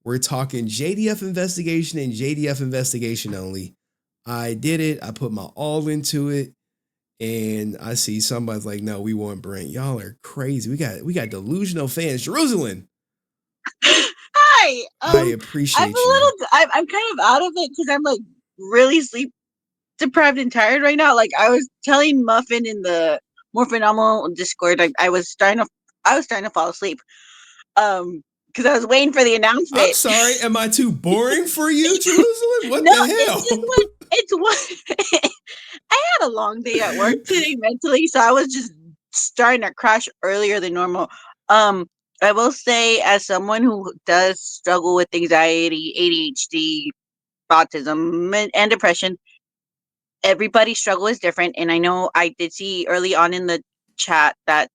We're talking JDF investigation and JDF investigation only. I did it. I put my all into it. And I see somebody's like, no, we want Brent. Y'all are crazy. We got delusional fans. Jerusalem, Hi. I I'm a appreciate you. little. I'm kind of out of it because I'm like really sleep deprived and tired right now. Like I was telling Muffin in the More Phenomenal Discord, I was starting to fall asleep. Because I was waiting for the I'm announcement. sorry. Am I too boring for you, Jerusalem? What No, the it's just hell? what it's what I had a long day at work today mentally, so I was just starting to crash earlier than normal. Um, I will say, as someone who does struggle with anxiety, ADHD, autism, and depression, everybody's struggle is different. And I know I did see early on in the chat that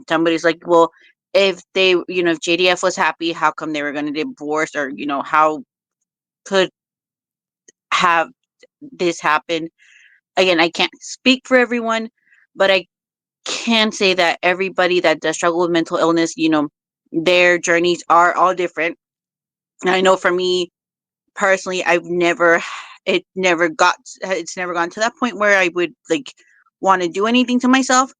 somebody's like, well, if they, if JDF was happy, how come they were going to divorce, or how could have this happen? Again, I can't speak for everyone, but I can say that everybody that does struggle with mental illness, their journeys are all different. And I know for me personally, it's never gone to that point where I would like want to do anything to myself.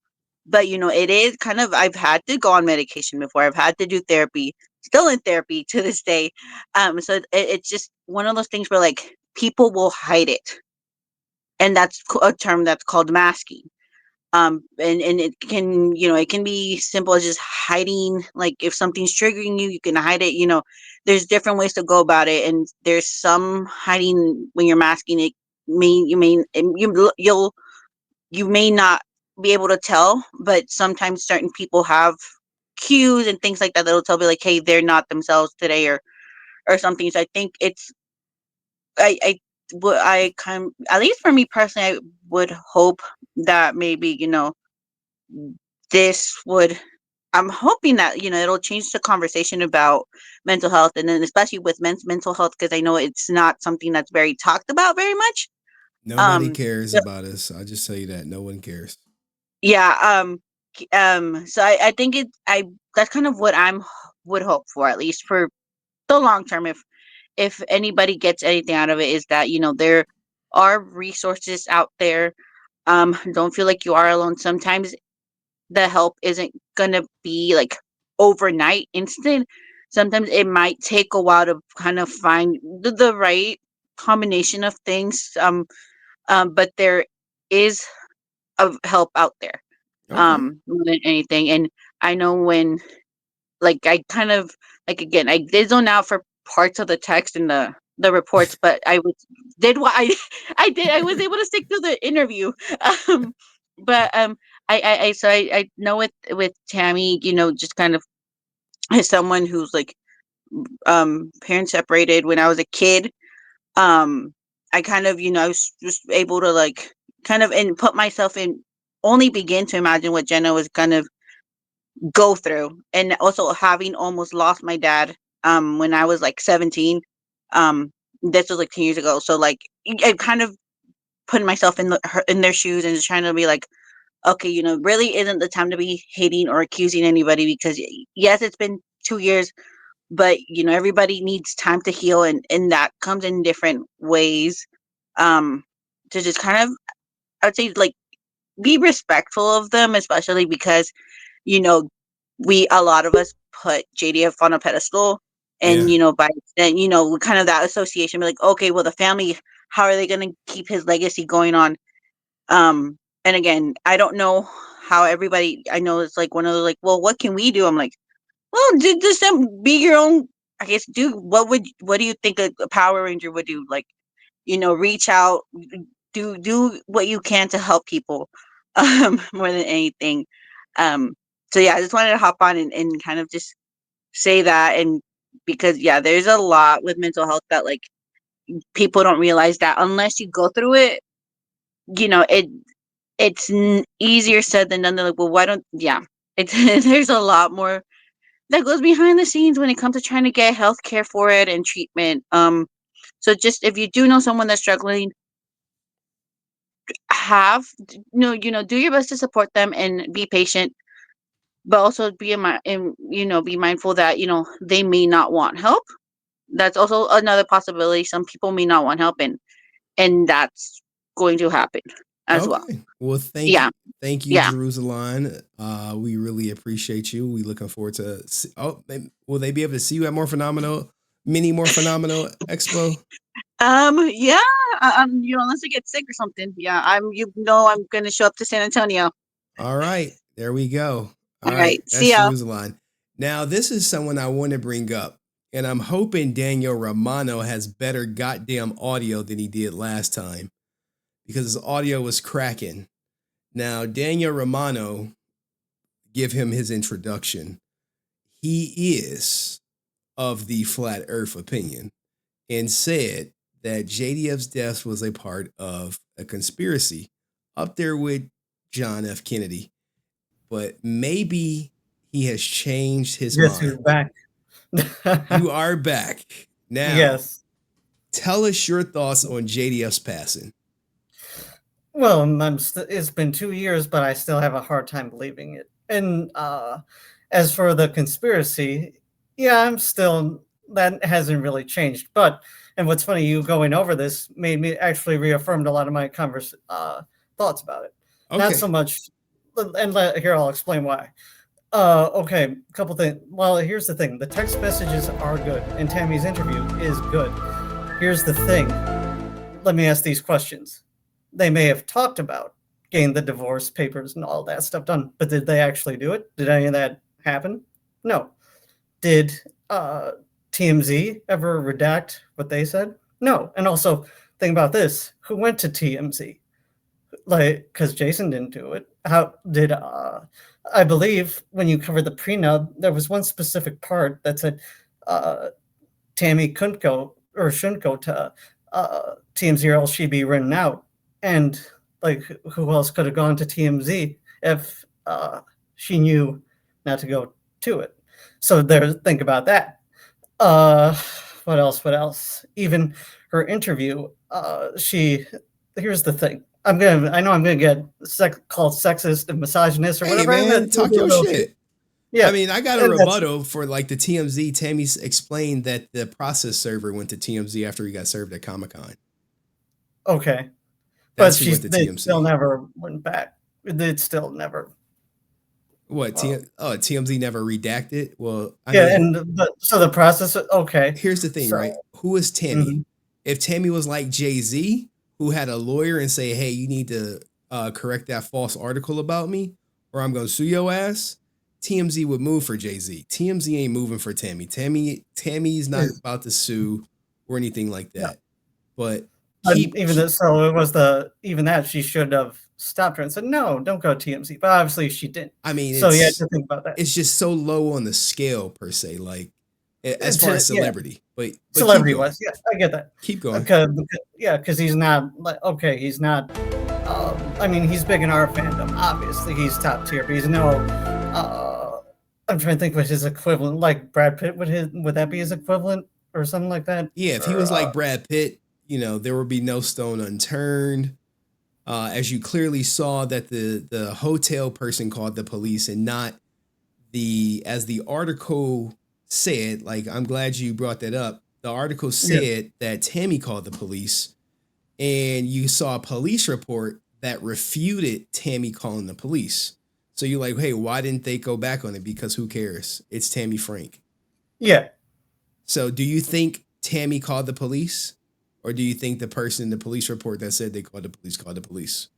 But it is kind of, I've had to go on medication before. I've had to do therapy, still in therapy to this day. So it's just one of those things where like people will hide it, and that's a term that's called masking. And it can, it can be simple as just hiding. Like if something's triggering you, you can hide it. There's different ways to go about it, and there's some hiding when you're masking it. You may not be able to tell, but sometimes certain people have cues and things like that that'll tell me like, hey, they're not themselves today, or something. So I think it's I kind, at least for me personally, I would hope that maybe this would, I'm hoping that it'll change the conversation about mental health, and then especially with mental health, because I know it's not something that's very talked about very much. Nobody Um, cares so- about us. I just tell you that. No one cares. yeah. So I think I that's kind of what would hope for, at least for the long term. If anybody gets anything out of it, is that there are resources out there. Don't feel like you are alone. Sometimes the help isn't gonna be like overnight instant. Sometimes it might take a while to kind of find the right combination of things. But there is of help out there, Okay. more than anything. And I know when, like, I kind of, like, again, I did zone out for parts of the text and the reports, but I was did what I I did. I was able to stick to the interview. Um, but I know with Tammie, just kind of as someone who's like parents separated when I was a kid. Um, I kind of, I was just able to like kind of and put myself in, only begin to imagine what Jenna was gonna go through. And also having almost lost my dad when I was like 17. Um, this was like 10 years ago. So like I kind of putting myself in their shoes and just trying to be like, okay, really isn't the time to be hating or accusing anybody, because yes, it's been 2 years, but everybody needs time to heal, and that comes in different ways. Um, to just kind of, I would say, like, be respectful of them, especially because you know a lot of us put JDF on a pedestal, Yeah. and by then kind of that association, be like, okay, well, the family, how are they going to keep his legacy going on? And again, I don't know how everybody, I know it's like one of those like, well, what can we do? I'm like, well, just be your own. I guess do what do you think a Power Ranger would do? Like, reach out, do what you can to help people, more than anything. Um, so yeah, I just wanted to hop on and kind of just say that, and because yeah, there's a lot with mental health that like people don't realize that unless you go through it, it's easier said than done. They're like, well, why don't, yeah, it's there's a lot more that goes behind the scenes when it comes to trying to get health care for it and treatment. So just if you do know someone that's struggling, have do your best to support them and be patient, but also be mindful that they may not want help. that's also another possibility. Some people may not want help, and that's going to happen as well. Okay. Well, Yeah, thank you, yeah. Jerusalem. We really appreciate you. We looking forward to. Will they be able to see you at More Phenomenal Expo? Yeah. Unless I get sick or something. Yeah, I'm gonna show up to San Antonio. All right, there we go. All All right, right. See that's ya. Jerusalem. Now, this is someone I want to bring up, and I'm hoping Daniel Romano has better goddamn audio than he did last time because his audio was cracking. Now, Daniel Romano, give him his introduction. He is of the flat earth opinion and said that JDF's death was a part of a conspiracy up there with John F. Kennedy. But maybe he has changed his Guess who's mind. back? You are back. Now, Yes. tell us your thoughts on JDF's passing. Well, it's been 2 years, but I still have a hard time believing it. And as for the conspiracy, yeah, that hasn't really changed. And what's funny, you going over this made me actually reaffirmed a lot of my thoughts about it. Not so Okay. much, here I'll explain why. Okay, a couple things. Well, here's the thing: the text messages are good, and Tammie's interview is good. Here's the thing: let me ask these questions. They may have talked about getting the divorce papers and all that stuff done, but did they actually do it? Did any of that happen? No. Did TMZ ever redact what they said? No. And also, think about this: who went to TMZ? Like, because Jason didn't do it. How did I believe when you covered the prenup, there was one specific part that said Tammie couldn't go or shouldn't go to TMZ or else she'd be written out. And like, who else could have gone to TMZ if she knew not to go to it? So think about that. What else? What else? Even her interview, here's the thing. I know I'm gonna get called sexist and misogynist or Hey, whatever. man, talk your shit. I Yeah, mean, I got a and that's rebuttal for like the TMZ. Tammy's explained that the process server went to TMZ after he got served at Comic Con. okay. But That's who went to they still TMZ. never went back. It still never. What? Uh, TMZ never redacted? Well, I yeah, mean, so the process. Okay, here's the thing, so right? Who is Tammie? mhm. If Tammie was like Jay-Z, who had a lawyer and say, hey, you need to correct that false article about me, or I'm gonna sue your ass, TMZ would move for Jay-Z. TMZ ain't moving for Tammie. Tammie's not Is about to sue or anything like no. that. But But keep, even keep so, it was even that she should have stopped her and said, "No, don't go TMZ." But obviously, she didn't. I mean, So you have to think about that. it's just so low on the scale per se, like as far as Yeah, celebrity. But keep celebrity going. wise, yeah, I get that. Keep going. Because he's not like okay, he's not. I mean, he's big in our fandom. Obviously, he's top tier, but he's no. I'm trying to think what his equivalent, like Brad Pitt. Would that be his equivalent or something like that? Yeah, if he Or was like Brad Pitt, there would be no stone unturned. As you clearly saw that the hotel person called the police and not as the article said, like I'm glad you brought that up. The article yeah, said that Tammie called the police, and you saw a police report that refuted Tammie calling the police. So you're like, hey, why didn't they go back on it? Because who cares? It's Tammie Frank. yeah. So do you think Tammie called the police? Or do you think the person in the police report that said they called the police?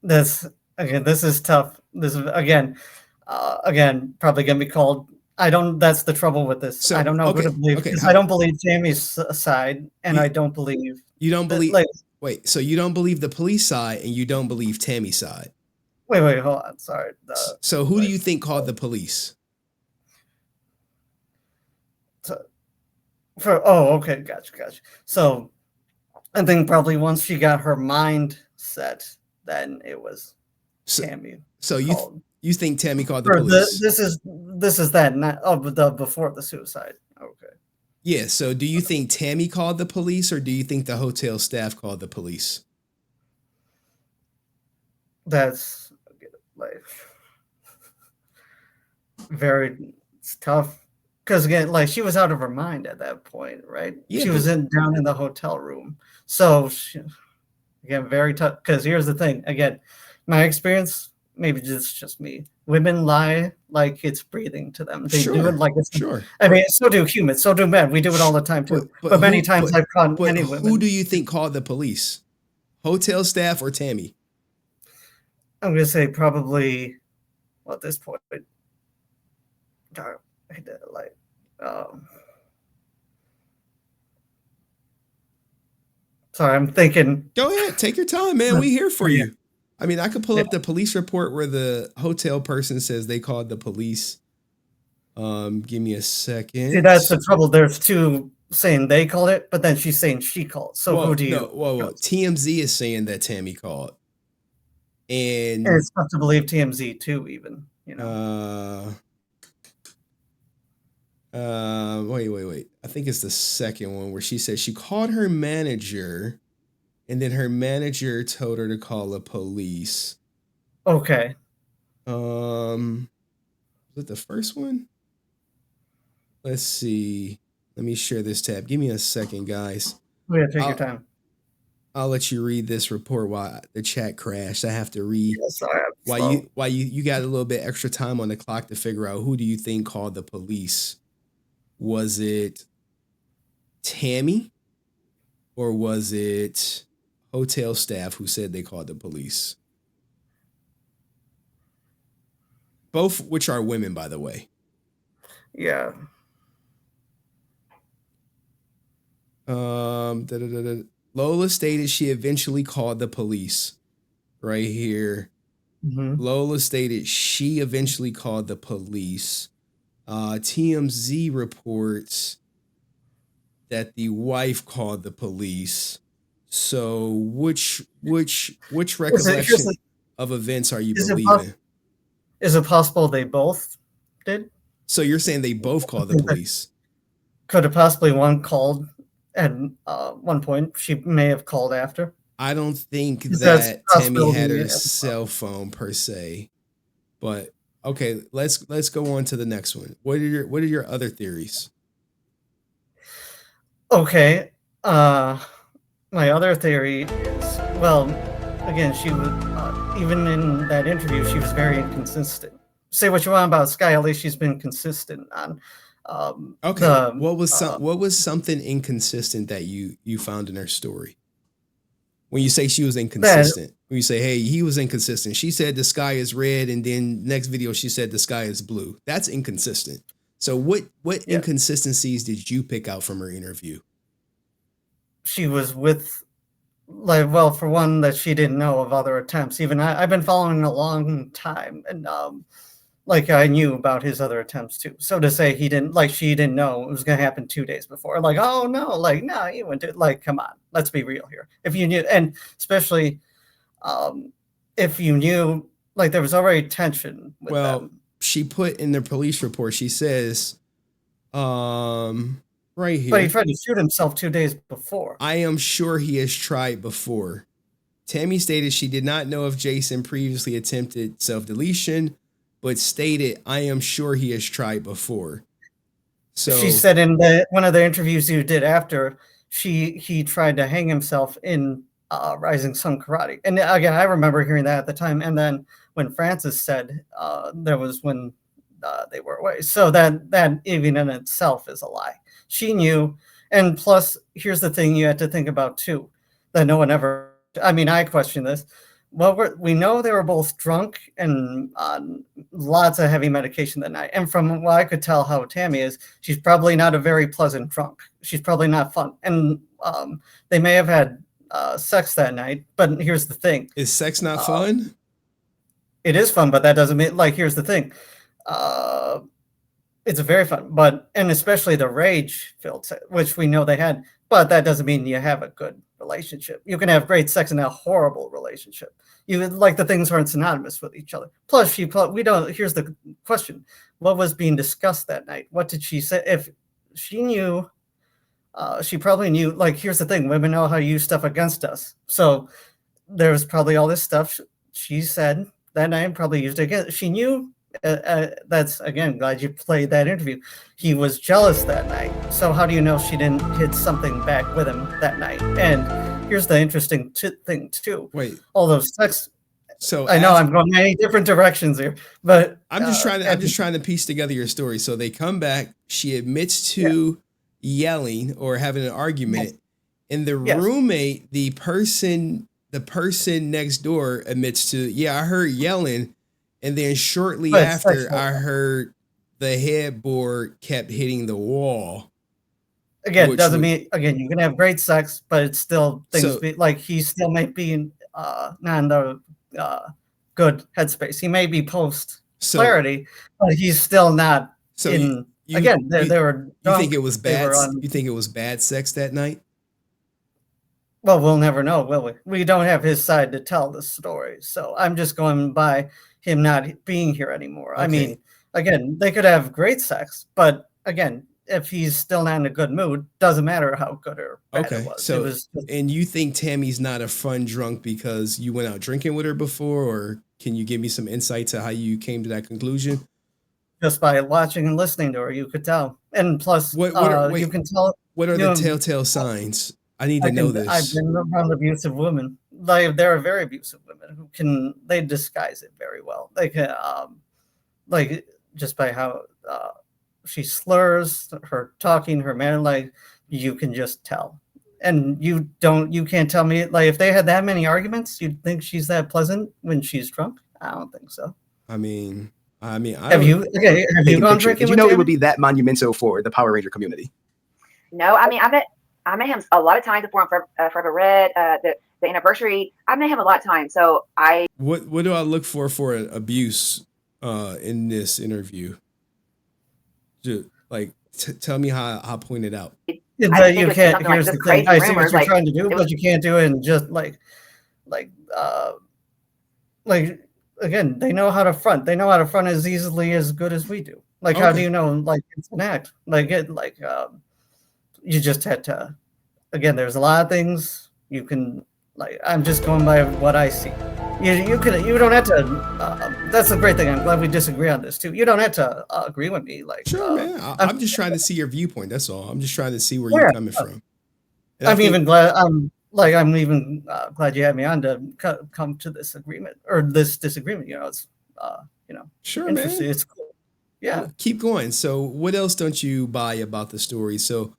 This again, this is tough. This is again probably gonna be called. I don't. That's the trouble with this. I So don't know who to okay, believe okay. because I don't believe Jamie's side, and You I don't believe you don't that. believe Like, wait, so you don't believe the police side and you don't believe Tammie's side. wait, hold on. Sorry. So who do Like, you think called the police? so, okay, gotcha. So I think probably once she got her mind set, then it was So, Tammie so called. you think Tammie called the Or police? this is that not the before the suicide. Okay. Yeah, so do you think Tammie called the police or do you think the hotel staff called the police? That's like very it's tough. because again, like she was out of her mind at that point, right? Yeah, She was but down in the hotel room. So again, very tough. Because here's the thing. Again, my experience, maybe just me. Women lie like it's breathing to them. They do it sure, like it's. sure. I mean, so do humans. So do men. We do it all the time too. But many times I've caught many who women. do you think called the police? Hotel staff or Tammie? I'm gonna say probably. Well, at this point, God, like. Sorry, I'm thinking. Go ahead, take your time, man. We here for Yeah. you. I mean, I could pull Yeah. up the police report where the hotel person says they called the police. Give me a second. See, that's the trouble. There's two saying they called it, but then she's saying she called. So Well, who do you? no, well, TMZ is saying that Tammie called, and And it's tough to believe TMZ too, even, you know. Wait. I think it's the second one where she said she called her manager, and then her manager told her to call the police. Okay. Was it the first one? Let's see. Let me share this tab. Give me a second, guys. Yeah, take your time. I'll let you read this report while the chat crashed. I have to read. Yeah, sorry, Why you got a little bit extra time on the clock to figure out who do you think called the police? Was it Tammie or was it hotel staff who said they called the police? Both which are women, by the way. Yeah. Lola stated she eventually called the police. Right here. Mm-hmm. Lola stated she eventually called the police. TMZ reports that the wife called the police. So which recollection of events are you believing? Is it possible they both did? So you're saying they both called the police? Could have possibly one called at one point. She may have called after. I don't think that Tammie had her cell phone per se, but okay, let's go on to the next one. What are your other theories? Okay, my other theory is, well, again, she was even in that interview, she was very inconsistent. Say what you want about Sky, at least she's been consistent on. Okay, what was something inconsistent that you found in her story? When you say she was inconsistent, when you say, hey, he was inconsistent. She said the sky is red, and then next video she said the sky is blue. That's inconsistent. So what inconsistencies did you pick out from her interview? She was with, like, well, for one, that she didn't know of other attempts. Even I've been following a long time, and like I knew about his other attempts too. So to say she didn't know it was going to happen 2 days before, like, oh no, like, no, you went to, like, come on, let's be real here. If you knew, and especially if you knew, like, there was already tension with them. She put in the police report, she says, right here. But he tried to shoot himself 2 days before. I am sure he has tried before. Tammie stated she did not know if Jason previously attempted self-deletion, but stated, I am sure he has tried before. So she said in one of the interviews you did after, he tried to hang himself in Rising Sun Karate. And again, I remember hearing that at the time. And then when Francis said there was when they were away. So that even in itself is a lie. She knew. And plus, here's the thing you had to think about too, that no one ever, I mean, I question this. Well, we know they were both drunk and on lots of heavy medication that night. And from what I could tell how Tammie is, she's probably not a very pleasant drunk. She's probably not fun. And they may have had sex that night. But here's the thing. Is sex not fun? It is fun, but that doesn't mean, like, here's the thing. It's very fun, and especially the rage-filled sex, which we know they had, but that doesn't mean you have a good relationship. You can have great sex and a horrible relationship. Like, the things aren't synonymous with each other. Plus, we don't. Here's the question: what was being discussed that night? What did she say? If she knew, she probably knew. Like, here's the thing: women know how to use stuff against us. So there was probably all this stuff she said that night, and probably used it against. She knew That's, again, glad you played that interview. He was jealous that night. So how do you know she didn't hit something back with him that night? And here's the interesting thing too. Wait. All those sex. So I know I'm going many different directions here, but I'm just trying to piece together your story. So they come back. She admits to yelling or having an argument, and the roommate, the person next door, admits to, I heard yelling, and then shortly after, I heard the headboard kept hitting the wall. Again, doesn't mean, again, you can have great sex, but it's still things like he still might be not in the good headspace. He may be post clarity, but he's still not in. Again, they were. You think it was bad? You think it was bad sex that night? Well, we'll never know, will we? We don't have his side to tell the story, so I'm just going by him not being here anymore. Okay. I mean, again, they could have great sex, but again, if he's still not in a good mood, doesn't matter how good or bad it was. So, and you think Tammie's not a fun drunk because you went out drinking with her before, or can you give me some insight to how you came to that conclusion? Just by watching and listening to her, you could tell. And plus, you can tell. What are the telltale signs? I need to know this. I've been around abusive women. There are very abusive women who they disguise it very well. They can, just by how she slurs, her talking, her manner, you can just tell. And you can't tell me, if they had that many arguments, you'd think she's that pleasant when she's drunk? I don't think so. I mean, have you gone drinking? Did you know it would be that monumental for the Power Ranger community? No, I mean, I met him a lot of times before on Forever Red, the anniversary. I met him a lot of times. So what do I look for abuse in this interview? Just tell me how I point it out. You can't. Here's the thing. I see what you're trying to do, but you can't do it in just again. They know how to front. They know how to front as easily as good as we do. How do you know? It's an act. You just had to. Again, there's a lot of things you can. I'm just going by what I see. You don't have to. That's a great thing. I'm glad we disagree on this too. You don't have to agree with me. Sure, man. I'm just trying to see your viewpoint. That's all. I'm just trying to see where you're coming from. And I'm even glad. I'm even glad you had me on to come to this agreement or this disagreement. It's sure, interesting. Man. It's cool. Yeah. Well, keep going. So, what else don't you buy about the story? So,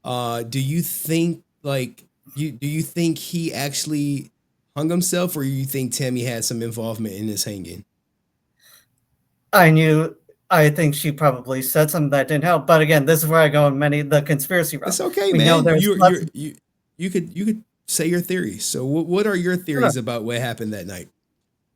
do you think do you think he actually hung himself, or you think Tammie had some involvement in his hanging? I think she probably said something that didn't help. But again, this is where I go in the conspiracy route. It's okay, man. You could say your theories. So what are your theories about what happened that night?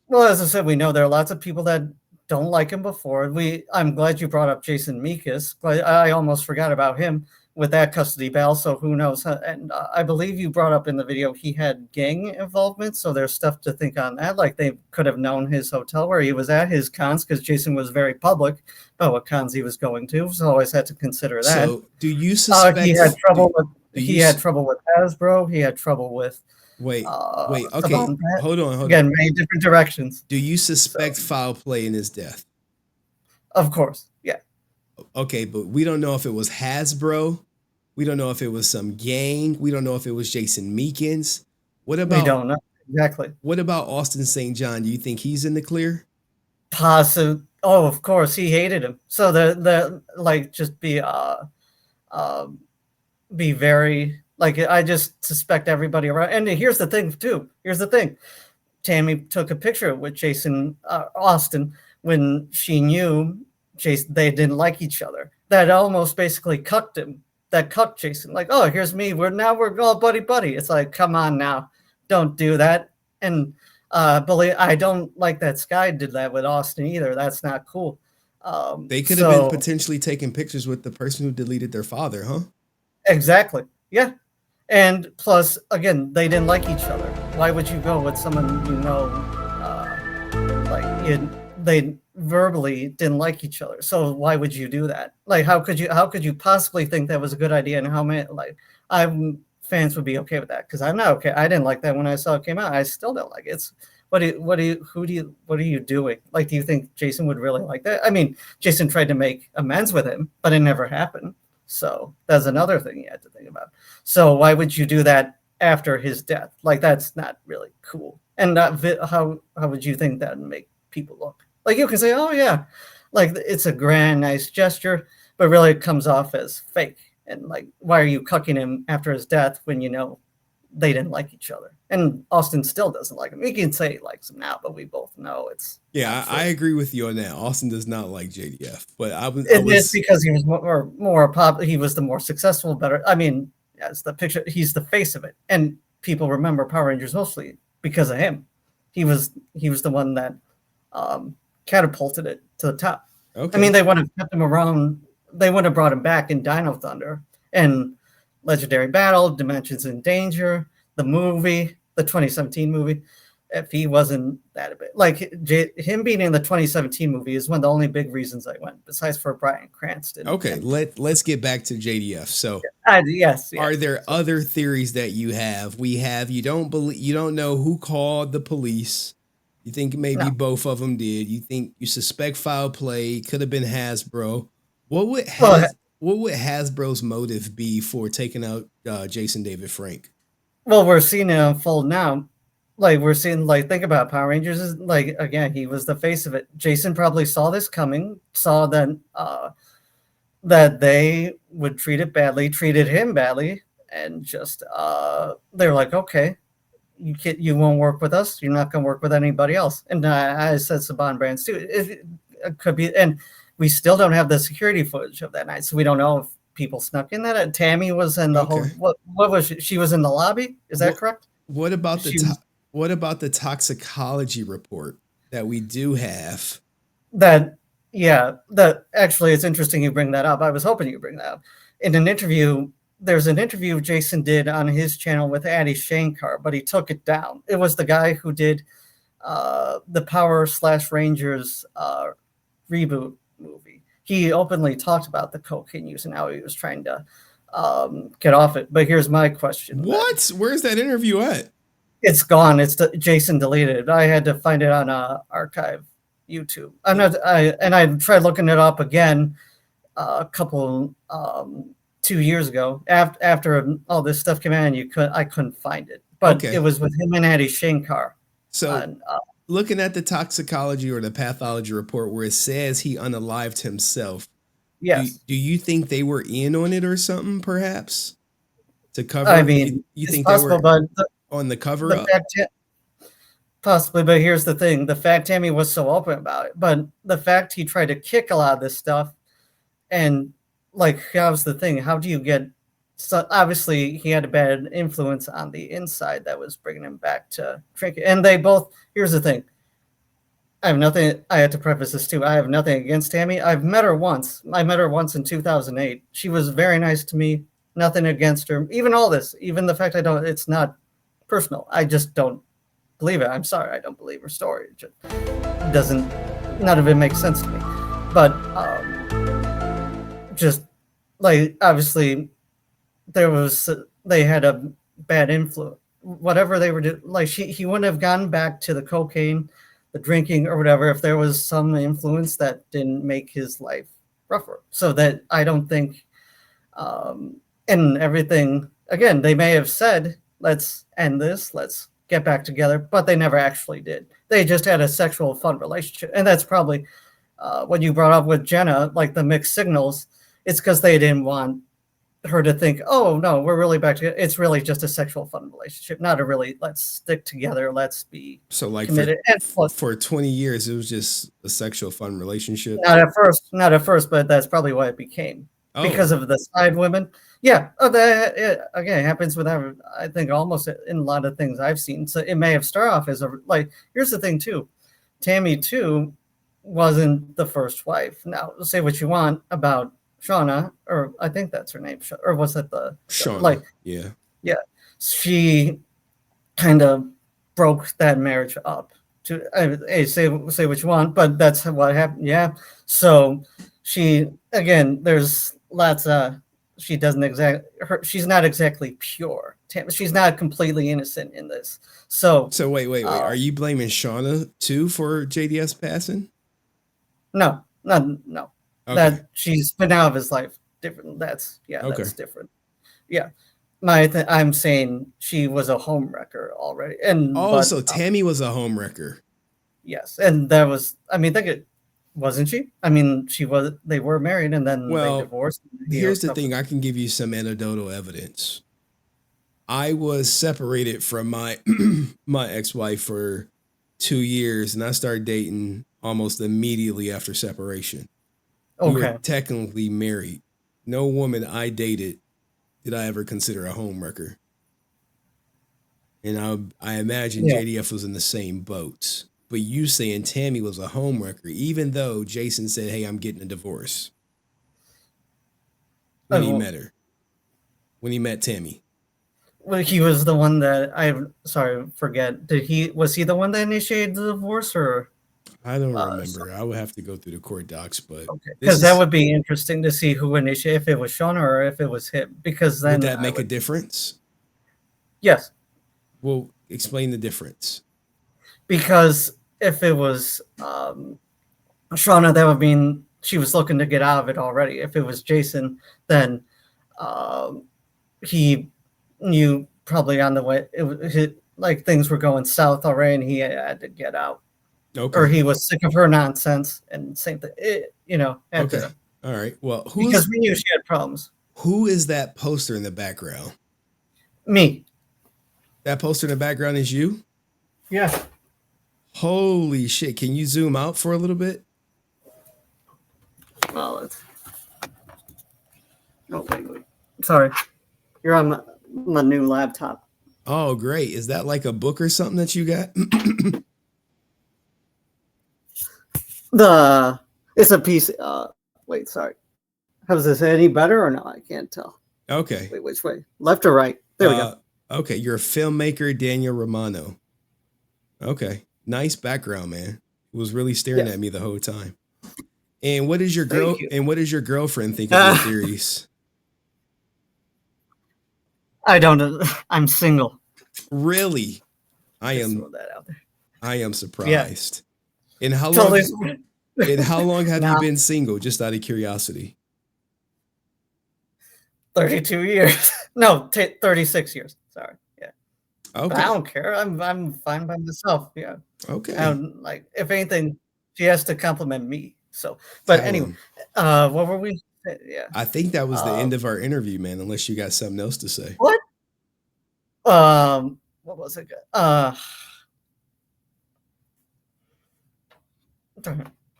Well, as I said, we know there are lots of people that don't like him before. I'm glad you brought up Jason Mikas. I almost forgot about him with that custody battle, so who knows? And I believe you brought up in the video he had gang involvement, so there's stuff to think on that. They could have known his hotel where he was at, his cons, because Jason was very public about what cons he was going to, so always had to consider that. So do you suspect he had trouble had trouble with Hasbro? He had trouble with Wait, okay, hold on. Again, many different directions. Do you suspect foul play in his death? Of course, yeah. Okay, but we don't know if it was Hasbro. We don't know if it was some gang. We don't know if it was Jason Meekins. We don't know exactly. What about Austin St. John? Do you think he's in the clear? Possible. Oh, of course, he hated him. So just be very I just suspect everybody around. And here's the thing too. Tammie took a picture with Jason Austin when she knew Jason. They didn't like each other. That almost basically cucked him. That cucked Jason. Here's me. We're all buddy. It's come on now, don't do that. And I don't like that Sky did that with Austin either. That's not cool. They could have been potentially taking pictures with the person who deleted their father, huh? Exactly. Yeah. And plus, again, they didn't like each other. Why would you go with someone they verbally didn't like each other? So why would you do that? How could you possibly think that was a good idea? And how many fans would be okay with that? Because I'm not okay. I didn't like that when I saw it came out. I still don't like it. It's what are you doing? Like, do you think Jason would really like that? I mean, Jason tried to make amends with him, but it never happened. So that's another thing you had to think about. So why would you do that after his death? Like, that's not really cool. And how would you think that would make people look? Like, you can say, oh yeah, like it's a grand, nice gesture, but really it comes off as fake. And like, why are you cucking him after his death when you know they didn't like each other? And Austin still doesn't like him. He can say he likes him now, but we both know it's I agree with you on that. Austin does not like JDF, but it's because he was more pop. He was the more successful, better. I mean, as the picture, he's the face of it, and people remember Power Rangers mostly because of him. He was the one that catapulted it to the top. Okay. I mean, they would have kept him around. They would have brought him back in Dino Thunder and Legendary Battle, Dimensions in Danger, the movie, the 2017 movie. If he wasn't that a bit like him being in the 2017 movie is one of the only big reasons I went, besides for Bryan Cranston. Okay, let's get back to JDF. So yes. Are there other theories that you have? You don't know who called the police. You think maybe both of them did. You suspect foul play, could have been Hasbro. What would Hasbro's motive be for taking out Jason David Frank? Well, we're seeing it unfold now. Like, we're seeing, like, think about Power Rangers is like, again, he was the face of it. Jason probably saw this coming, saw that they would treated him badly, and just they're like, okay, you won't work with us. You're not going to work with anybody else. And I said Saban Brands too. It could be, and we still don't have the security footage of that night, so we don't know if people snuck in that. Tammie was in the whole. What was she? She was in the lobby. Is that correct? What about the toxicology report that we do have? Actually, it's interesting you bring that up. I was hoping you bring that up. In an interview, there's an interview Jason did on his channel with Adi Shankar, but he took it down. It was the guy who did the Power/Rangers reboot movie. He openly talked about the cocaine use and how he was trying to get off it. But here's my question. What? Where's that interview at? It's gone. Jason deleted it. I had to find it on archive YouTube. I tried looking it up again a couple 2 years ago after all this stuff came out, and I couldn't find it. But it was with him and Adi Shankar. So looking at the toxicology or the pathology report where it says he unalived himself. Yes. Do you think they were in on it or something, perhaps? To cover? I mean, you it's think possible, they were but on the cover up? Possibly, but here's the thing. The fact Tammie was so open about it, but the fact he tried to kick a lot of this stuff, and like, how's the thing? How do you get... So obviously, he had a bad influence on the inside that was bringing him back to drinking. And they both... Here's the thing. I have nothing... I had to preface this too. I have nothing against Tammie. I've met her once. I met her once in 2008. She was very nice to me. Nothing against her. Even all this. Even the fact it's not personal. I just don't believe it. I'm sorry. I don't believe her story. It just doesn't... None of it makes sense to me. But just like, obviously... they had a bad influence. Whatever they were doing, like, he wouldn't have gone back to the cocaine, the drinking, or whatever if there was some influence that didn't make his life rougher. So that I don't think, and everything, again, they may have said, let's end this, let's get back together, but they never actually did. They just had a sexual fun relationship. And that's probably what you brought up with Jenna, like the mixed signals. It's because they didn't want her to think, oh no, we're really back together. It's really just a sexual fun relationship, not a really let's stick together, let's be committed. For 20 years it was just a sexual fun relationship. Not at first, but that's probably what it became because of the side women. Again, it happens with I think almost in a lot of things I've seen. So it may have started off as here's the thing too, Tammie too wasn't the first wife. Now say what you want about Shauna, or I think that's her name, or was that Shauna? Yeah. She kind of broke that marriage up. Say what you want, but that's what happened. Yeah. So there's lots of, she's not exactly pure. she's not completely innocent in this. So wait. Are you blaming Shauna too for JDF's passing? No. Okay. That she's been out of his life. Different. That's different. Yeah. I'm saying she was a homewrecker already. So Tammie was a homewrecker. Yes. And that was, I mean, wasn't she? I mean, they were married and then they divorced. Here's the thing. I can give you some anecdotal evidence. I was separated from my my ex-wife for 2 years, and I started dating almost immediately after separation. We were technically married. No woman I dated did I ever consider a homewrecker. And I imagine JDF was in the same boat. But you saying Tammie was a homewrecker, even though Jason said, hey, I'm getting a divorce. When he met her. When he met Tammie. Well, he was the one that forget. Was he the one that initiated the divorce, or? I don't remember. I would have to go through the court docs, but because that would be interesting to see who initiated, if it was Shauna or if it was him. Because then would that make a difference? Yes. Well, explain the difference. Because if it was Shauna, that would mean she was looking to get out of it already. If it was Jason, then he knew probably on the way like things were going south already, and he had to get out. Okay. Or he was sick of her nonsense, and same thing. Okay. All right. Well, because we knew she had problems. Who is that poster in the background? Me. That poster in the background is you? Yeah. Holy shit. Can you zoom out for a little bit? Well, wait. Sorry. You're on my new laptop. Oh, great. Is that like a book or something that you got? It's a piece. Wait, sorry. Is this any better or no? I can't tell. Okay. Wait, which way? Left or right? There we go. Okay. You're a filmmaker, Daniel Romano. Okay. Nice background, man. It was really staring at me the whole time. And what is your girlfriend think of your theories? I don't know. I'm single. Really? Throw that out there. I am surprised. Yeah. And how long have you been single, just out of curiosity? 32 years. No, 36 years. Sorry. Yeah. Okay. But I don't care. I'm fine by myself. Yeah. Okay. Like, if anything, she has to compliment me. So, but anyway, what were we? Yeah. I think that was the end of our interview, man. Unless you got something else to say. What? What was it? I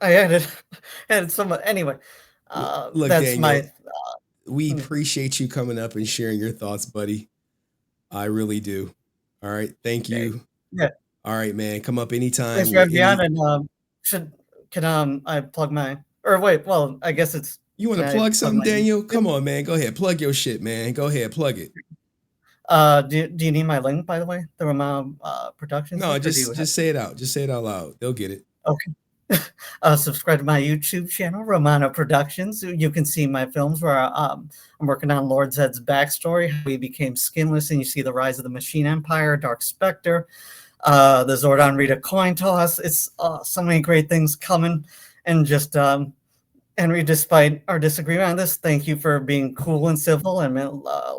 added someone. Anyway, look, that's Daniel, we appreciate you coming up and sharing your thoughts, buddy. I really do. All right. Thank you. Yeah. All right, man. Come up anytime. Thanks for having me on. And can I plug my? Or wait, well, I guess it's. You want to plug something, Daniel? Come on, man. Go ahead. Plug your shit, man. Go ahead. Plug it. Do you need my link, by the way? The Romano Productions? No, just say it out. Just say it out loud. They'll get it. Okay. Subscribe to my YouTube channel, Romano Productions. You can see my films where I'm working on Lord Zed's backstory, how he became skinless, and you see the rise of the Machine Empire, Dark Spectre, the Zordon Rita coin toss. It's so many great things coming. And just Henry, despite our disagreement on this, thank you for being cool and civil and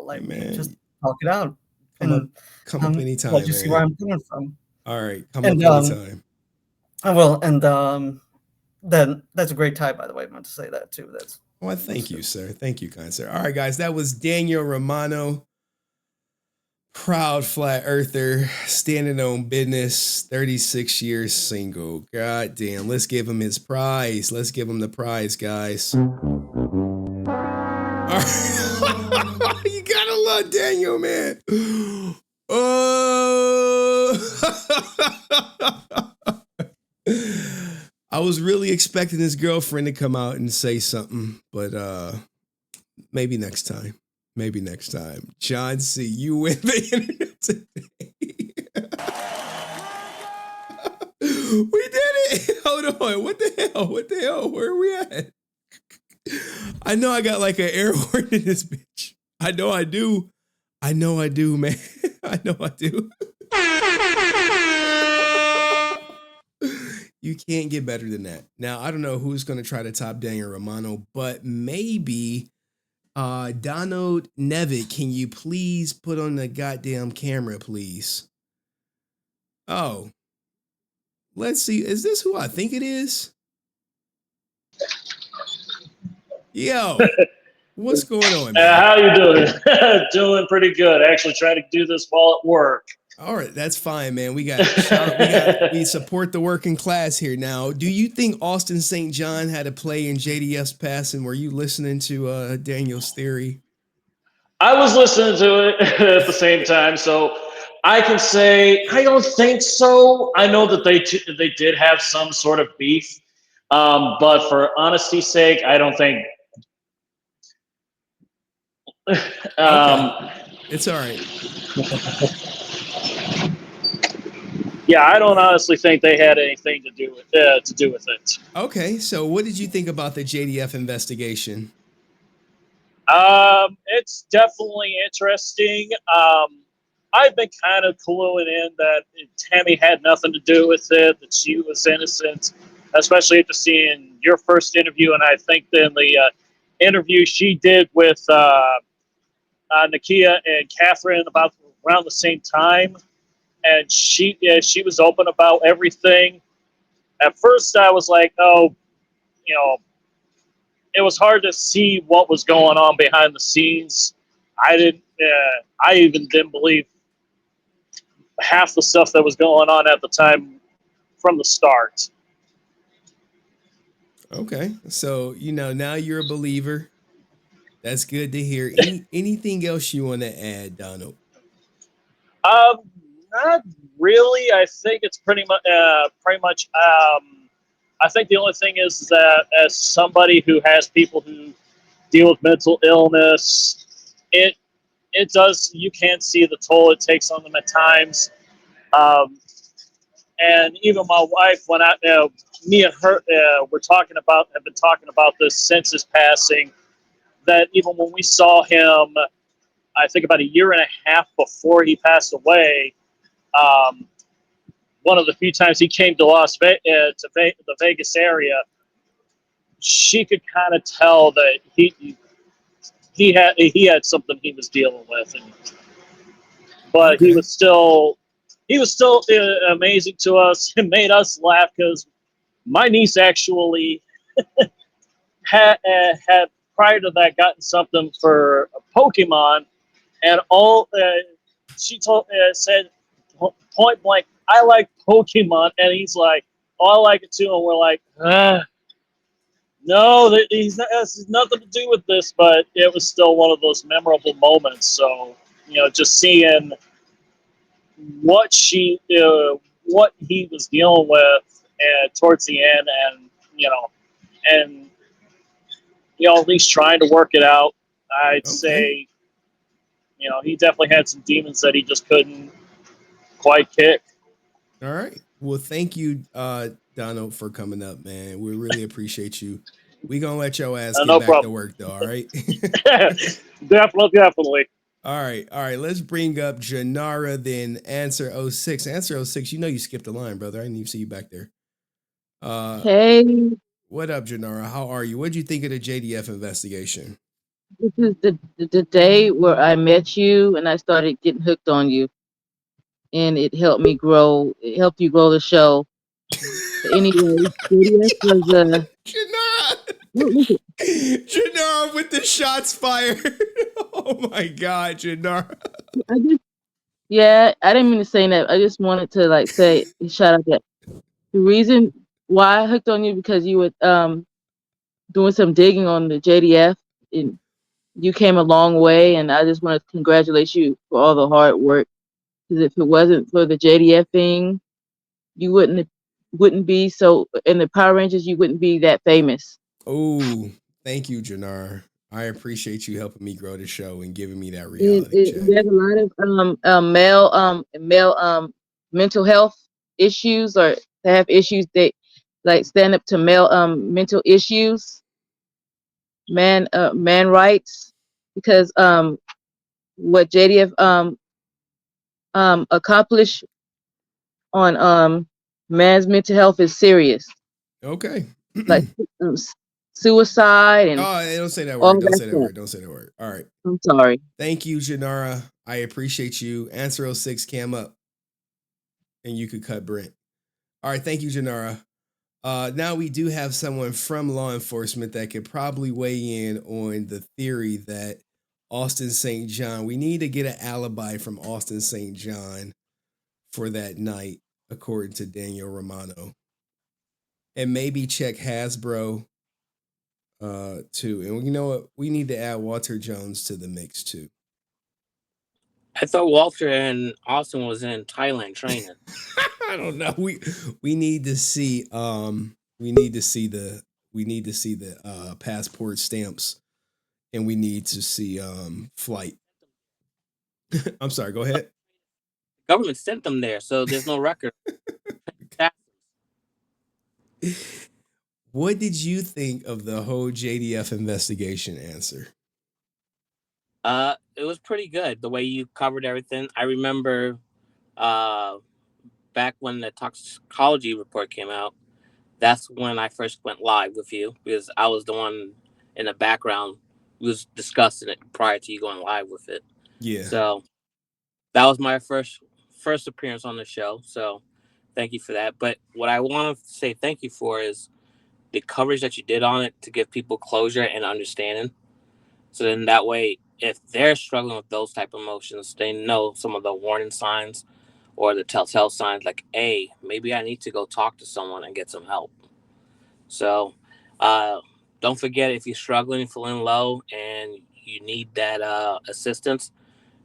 let me just talk it out. Come up anytime. Let you see where I'm coming from. All right, come up anytime. I will, and then that's a great tie, by the way. I meant to say that too. Well, thank you, sir. Thank you, kind sir. All right, guys, that was Daniel Romano, proud flat earther, standing on business, 36 years single. God damn, let's give him his prize. Let's give him the prize, guys. All right. You gotta love Daniel, man. I was really expecting his girlfriend to come out and say something, but maybe next time. Maybe next time. John C., you win the internet today. We did it. Hold on. What the hell? What the hell? Where are we at? I know I got like an air horn in this bitch. I know I do. I know I do, man. I know I do. You can't get better than that. Now, I don't know who's going to try to top Daniel Romano, but maybe Donald Neavitt, can you please put on the goddamn camera, please? Oh, let's see. Is this who I think it is? Yo, what's going on, man? How you doing? Doing pretty good. Actually, trying to do this while at work. All right, that's fine, man. We support the working class here. Now, do you think Austin St. John had a play in JDF's passing? Were you listening to Daniel's theory? I was listening to it at the same time, so I can say I don't think so. I know that they did have some sort of beef, but for honesty's sake, I don't think. Okay. It's all right. Yeah, I don't honestly think they had anything to do with it. Okay, so what did you think about the JDF investigation? It's definitely interesting. I've been kind of cluing in that Tammie had nothing to do with it, that she was innocent, especially after seeing your first interview, and I think then the interview she did with Nakia and Catherine about around the same time, and she was open about everything. At first, I was like, oh, it was hard to see what was going on behind the scenes. I even didn't believe half the stuff that was going on at the time from the start. Okay, so now you're a believer. That's good to hear. Anything else you want to add, Donald? Not really. I think it's pretty much. I think the only thing is that as somebody who has people who deal with mental illness, it does. You can't see the toll it takes on them at times. And even my wife, when me and her, have been talking about this since his passing. That even when we saw him, I think about a year and a half before he passed away, one of the few times he came to the Vegas area, she could kind of tell that he had something he was dealing with, but Okay. he was still amazing to us. It made us laugh because my niece actually had prior to that gotten something for Pokemon, and she said point blank, I like Pokemon, and he's like, oh, I like it too, and we're like, no, this has nothing to do with this, but it was still one of those memorable moments. So just seeing what what he was dealing with towards the end, and at least trying to work it out. I'd say, he definitely had some demons that he just couldn't quite kick. All right. Well, thank you, Donald, for coming up, man. We really appreciate you. We gonna let your ass get back to work, though. All right. Definitely. All right. Let's bring up Janara, then Answer 06. Answer 06, you skipped the line, brother. I didn't even see you back there. Hey, what up, Janara? How are you? What'd you think of the JDF investigation? this is the day where I met you and I started getting hooked on you, and it helped me grow. It helped you grow the show. But anyway, JDF was Janara with the shots fired. Oh my God, Janara. I didn't mean to say that. I just wanted to say shout out that the reason why I hooked on you because you were doing some digging on the JDF and you came a long way, and I just want to congratulate you for all the hard work. Because if it wasn't for the JDF thing, you wouldn't be so in the Power Rangers. You wouldn't be that famous. Oh, thank you, Janara. I appreciate you helping me grow the show and giving me that reality check. There's a lot of male mental health issues, or they have issues that stand up to male mental issues, man rights, because what JDF accomplished on man's mental health is serious. Okay. Like suicide and Oh, don't say that all word. Don't that say that stuff. word. Don't say that word. All right. I'm sorry. Thank you, Janara. I appreciate you. Answer 06 cam up. And you could cut Brent. All right. Thank you, Janara. Now we do have someone from law enforcement that could probably weigh in on the theory that Austin St. John, we need to get an alibi from Austin St. John for that night, according to Daniel Romano. And maybe check Hasbro too. And you know what? We need to add Walter Jones to the mix too. I thought Walter and Austin was in Thailand training. I don't know. We need to see the passport stamps, and we need to see flight. I'm sorry, go ahead. The government sent them there, so there's no record. What did you think of the whole JDF investigation answer? It was pretty good the way you covered everything. I remember back when the toxicology report came out, that's when I first went live with you, because I was the one in the background who was discussing it prior to you going live with it. Yeah. So that was my first appearance on the show. So thank you for that. But what I want to say thank you for is the coverage that you did on it to give people closure and understanding. So then that way, if they're struggling with those type of emotions, they know some of the warning signs or the telltale signs, like, hey, maybe I need to go talk to someone and get some help. So don't forget, if you're struggling, feeling low, and you need that assistance,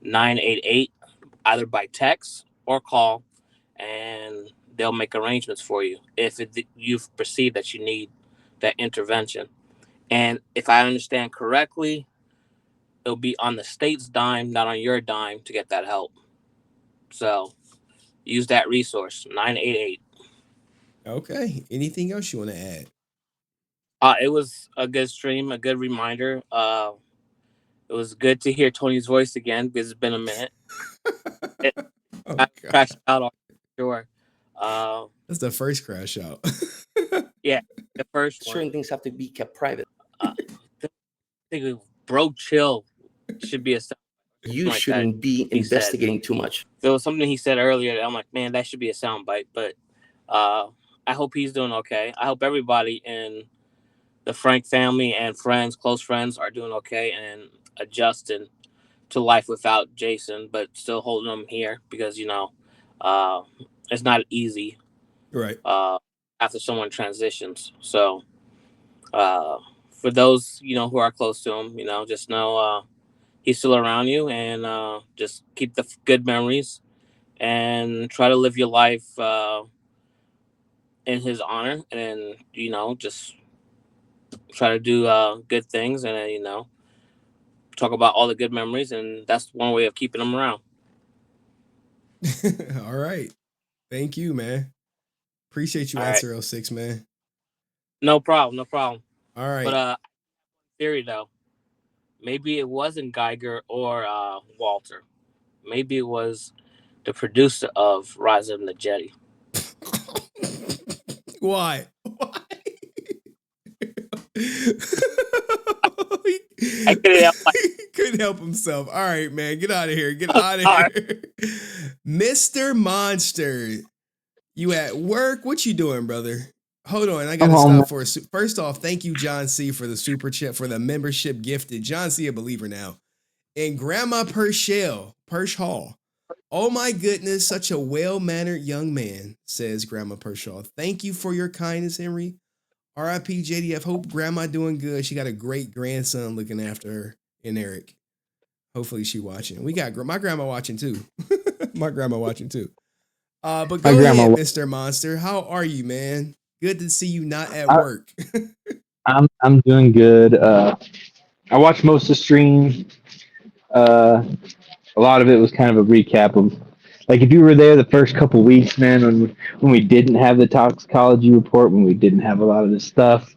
988, either by text or call, and they'll make arrangements for you if you've perceived that you need that intervention. And if I understand correctly, it'll be on the state's dime, not on your dime, to get that help. So use that resource, 988. Okay. Anything else you want to add? It was a good stream, a good reminder. It was good to hear Tony's voice again, because it's been a minute. I crashed out on sure. That's the first crash out. Yeah, the first one. Certain things have to be kept private. I think Bro Chill should be a sound. You shouldn't be investigating too much. There was something he said earlier that I'm like, man, that should be a soundbite. But I hope he's doing okay. I hope everybody in the Frank family and friends, close friends, are doing okay and adjusting to life without Jason, but still holding him here, because it's not easy, right? After someone transitions. So for those who are close to him, just know he's still around you, and just keep the good memories and try to live your life in his honor, and just try to do good things, and talk about all the good memories, and that's one way of keeping them around. All right. Thank you, man. Appreciate you, Answer 06, man. No problem. All right. But theory, though, maybe it wasn't Geiger or Walter. Maybe it was the producer of Rise of the Jedi. Why? I couldn't help himself. All right, man. Get out of here. Get out of here. Mr. Monster, you at work? What you doing, brother? Hold on. I got to stop for a first off, thank you, John C., for the super chat, for the membership gifted. John C., a believer now. And Grandma Persh Hall. Oh, my goodness. Such a well-mannered young man, says Grandma Persh Hall. Thank you for your kindness, Henry. R.I.P. JDF. Hope Grandma doing good. She got a great grandson looking after her, and Eric. Hopefully she watching. We got my grandma watching too. My grandma watching too. But go ahead, Mr. Monster. How are you, man? Good to see you not at work. I'm doing good. I watched most of the stream. A lot of it was kind of a recap of, like, if you were there the first couple weeks, man, when we didn't have the toxicology report, when we didn't have a lot of this stuff,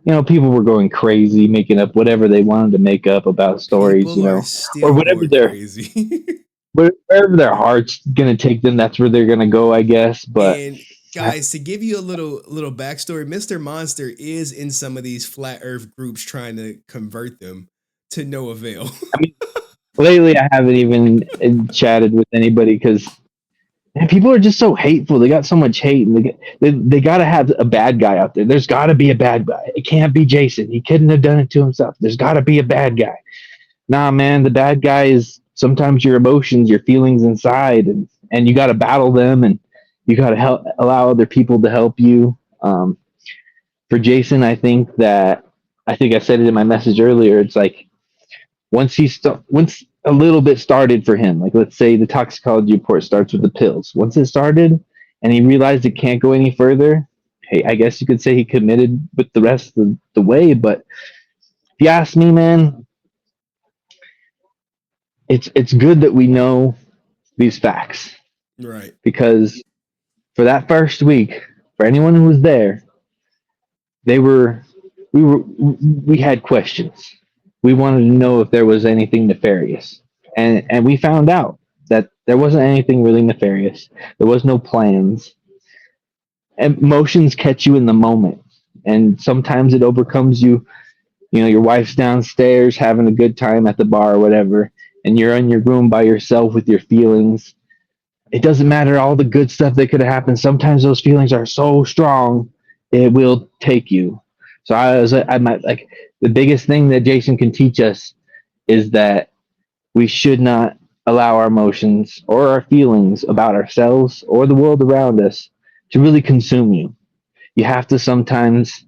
people were going crazy, making up whatever they wanted to make up about stories, People are or still whatever going crazy. wherever their heart's gonna take them, that's where they're gonna go, I guess. But And guys, to give you a little backstory, Mr. Monster is in some of these flat Earth groups trying to convert them to no avail. I mean, lately I haven't even chatted with anybody because people are just so hateful. They got so much hate, and they got to have a bad guy out there. There's got to be a bad guy. It can't be Jason. He couldn't have done it to himself. There's got to be a bad guy. Nah, man, the bad guy is sometimes your emotions, your feelings inside, and you got to battle them, and you got to allow other people to help you. For Jason, I think I said it in my message earlier. It's like once once a little bit started for him, like let's say the toxicology report starts with the pills. Once it started, and he realized it can't go any further, hey, I guess you could say he committed with the rest of the way. But if you ask me, man, it's good that we know these facts, Right. because for that first week, for anyone who was there, they were we had questions. We wanted to know if there was anything nefarious, and we found out that there wasn't anything really nefarious. There was no plans. Emotions catch you in the moment, and sometimes it overcomes you. Your wife's downstairs having a good time at the bar or whatever, and you're in your room by yourself with your feelings. It doesn't matter all the good stuff that could have happened. Sometimes those feelings are so strong, it will take you. So I might like the biggest thing that Jason can teach us is that we should not allow our emotions or our feelings about ourselves or the world around us to really consume you. You have to sometimes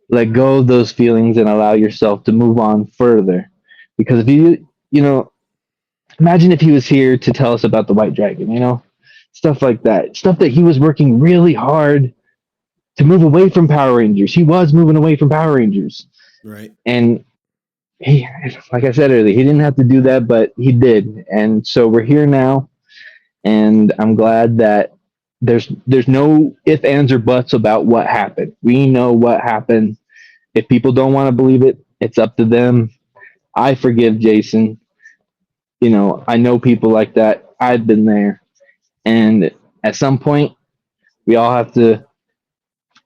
let go of those feelings and allow yourself to move on further. Because if imagine if he was here to tell us about the White Dragon, stuff like that, stuff that he was working really hard to move away from Power Rangers. He was moving away from Power Rangers. Right. And he, like I said earlier, he didn't have to do that, but he did. And so we're here now. And I'm glad that there's no ifs, ands, or buts about what happened. We know what happened. If people don't want to believe it, it's up to them. I forgive Jason. I know people like that. I've been there. And at some point, we all have to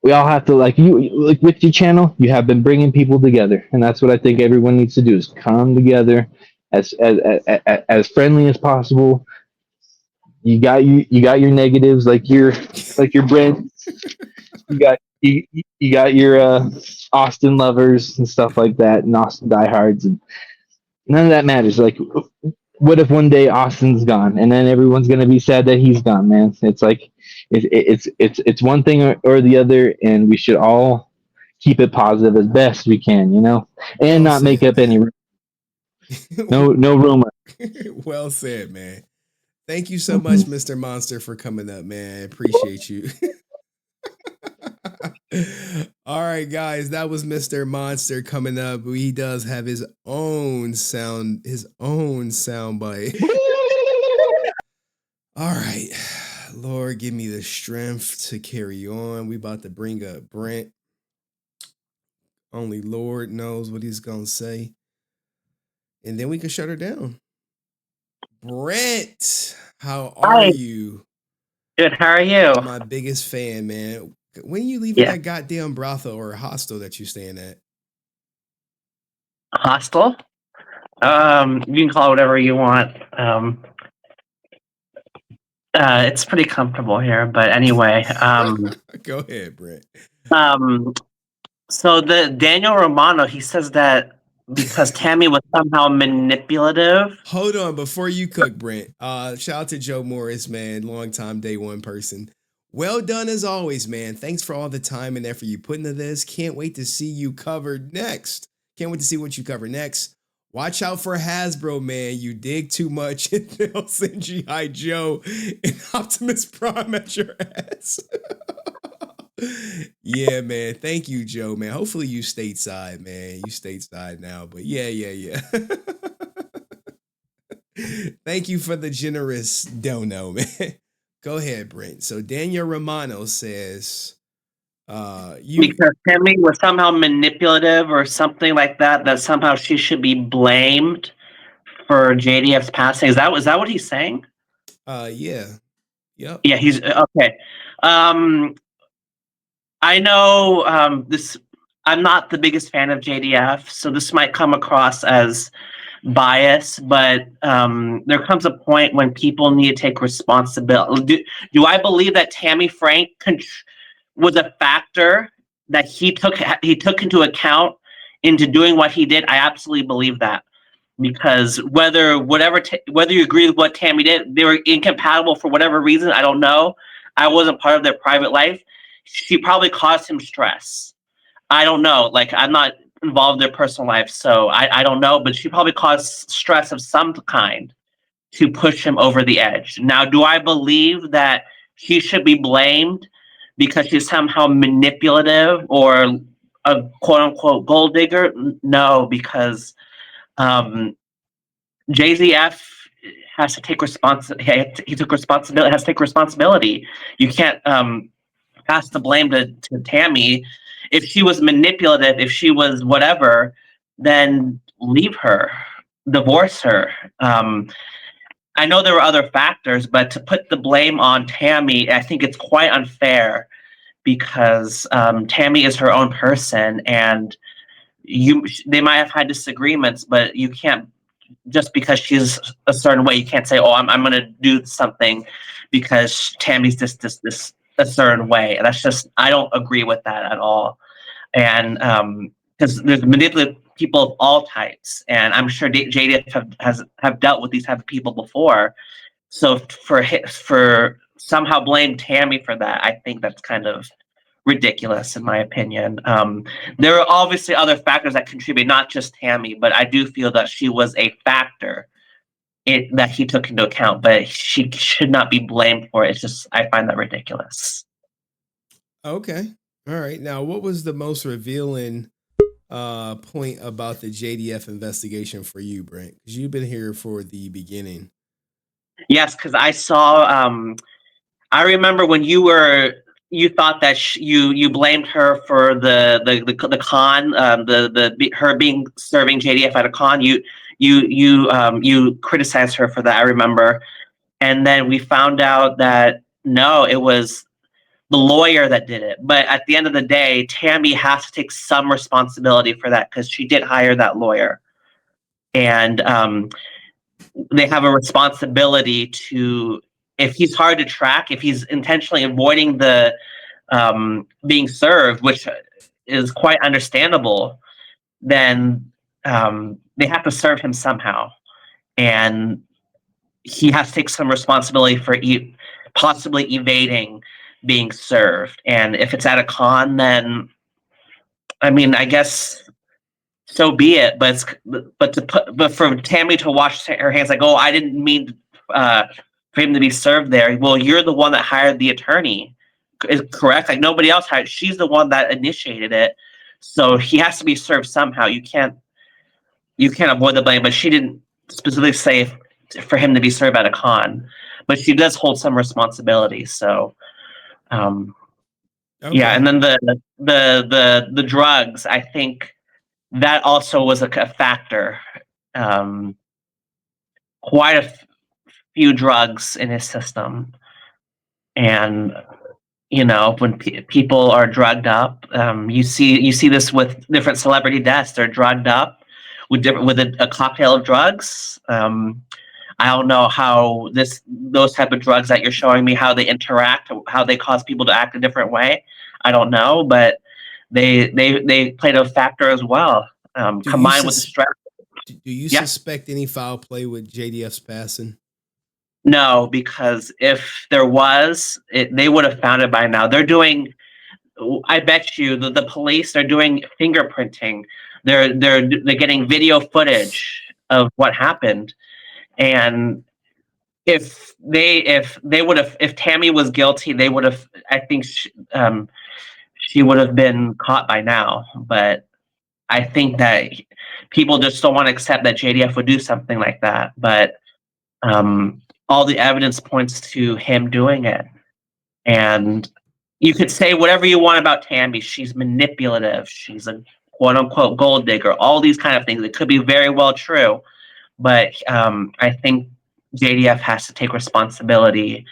like with your channel, you have been bringing people together, and that's what I think everyone needs to do is come together as friendly as possible. You got your negatives like your Brent. You got your Austin lovers and stuff like that, and Austin diehards, and none of that matters. Like, what if one day Austin's gone, and then everyone's gonna be sad that he's gone, man? It's like it's one thing or the other, and we should all keep it positive as best we can, and Well not said, make up man. no rumor. Well said, man. Thank you so much, Mr. Monster, for coming up, man. I appreciate you. All right, guys, that was Mr. Monster coming up. He does have his own sound bite. All right. Lord, give me the strength to carry on. We about to bring up Brent. Only Lord knows what he's going to say. And then we can shut her down. Brent, how are you? Good, how are you? My biggest fan, man. When you leaving that goddamn brothel or hostel that you staying at? Hostel? You can call it whatever you want. It's pretty comfortable here, but anyway. Go ahead, Brent. So the Daniel Romano, he says that because Tammie was somehow manipulative. Hold on, before you cook, Brent. Shout out to Joe Morris, man, longtime day one person. Well done as always, man. Thanks for all the time and effort you put into this. Can't wait to see you covered next. Can't wait to see what you cover next. Watch out for Hasbro, man. You dig too much, and they'll send G.I. Joe and Optimus Prime at your ass. Yeah, man. Thank you, Joe, man. Hopefully you stateside, man. You stateside now, but yeah. Thank you for the generous dono, man. Go ahead, Brent. So Daniel Romano says, Because Tammie was somehow manipulative or something like that, that somehow she should be blamed for JDF's passing. Is that what he's saying? Yeah. Yep. Yeah, he's okay. I know this. I'm not the biggest fan of JDF, so this might come across as bias, but there comes a point when people need to take responsibility. Do I believe that Tammie Frank was a factor that he took into account into doing what he did? I absolutely believe that, because whether you agree with what Tammie did, they were incompatible for whatever reason. I don't know. I wasn't part of their private life. She probably caused him stress. I don't know. Like, I'm not involved in their personal life, so I don't know. But she probably caused stress of some kind to push him over the edge. Now, do I believe that she should be blamed because she's somehow manipulative or a quote unquote gold digger? No, because JZF has to take responsibility. He took responsibility. Has to take responsibility. You can't pass the blame to Tammie. If she was manipulative, if she was whatever, then leave her, divorce her. I know there were other factors, but to put the blame on Tammie, I think it's quite unfair, because Tammie is her own person, and they might have had disagreements, but you can't, just because she's a certain way, you can't say, "Oh, I'm going to do something because Tammie's this a certain way." And that's just, I don't agree with that at all. And because there's manipulative people of all types, and I'm sure JDF have dealt with these type of people before. So for somehow blame Tammie for that, I think that's kind of ridiculous, in my opinion. There are obviously other factors that contribute, not just Tammie, but I do feel that she was a factor that he took into account, but she should not be blamed for it. It's just, I find that ridiculous. Okay. All right. Now, what was the most revealing point about the JDF investigation for you, Brent? Because you've been here for the beginning. Yes, because I saw. I remember when you thought that you blamed her for the con, her being serving JDF at a con. You criticized her for that. I remember, and then we found out that no, it was the lawyer that did it. But at the end of the day, Tammie has to take some responsibility for that, because she did hire that lawyer, and they have a responsibility to, if he's hard to track, if he's intentionally avoiding the being served, which is quite understandable, then they have to serve him somehow, and he has to take some responsibility for possibly evading being served. And if it's at a con, then I mean, I guess so be it. But for Tammie to wash her hands, like, oh, I didn't mean for him to be served there. Well, you're the one that hired the attorney, is correct? Like, nobody else hired. She's the one that initiated it, so he has to be served somehow. You can't avoid the blame. But she didn't specifically say for him to be served at a con, but she does hold some responsibility. So, Okay. yeah. And then the drugs, I think that also was a factor. Quite a few drugs in his system, and when people are drugged up, you see this with different celebrity deaths. They're drugged up with a cocktail of drugs. I don't know how those type of drugs that you're showing me, how they interact, how they cause people to act a different way. I don't know, but they played a factor as well, combined with the stress. Do you suspect any foul play with JDF's passing? No, because if there was, they would have found it by now. They're doing, I bet you, the police are doing fingerprinting. They're getting video footage of what happened, and if Tammie was guilty, they would have. I think she would have been caught by now. But I think that people just don't want to accept that JDF would do something like that. But all the evidence points to him doing it, and You could say whatever you want about Tammie. She's manipulative. She's a quote unquote gold digger. All these kind of things. It could be very well true, but I think JDF has to take responsibility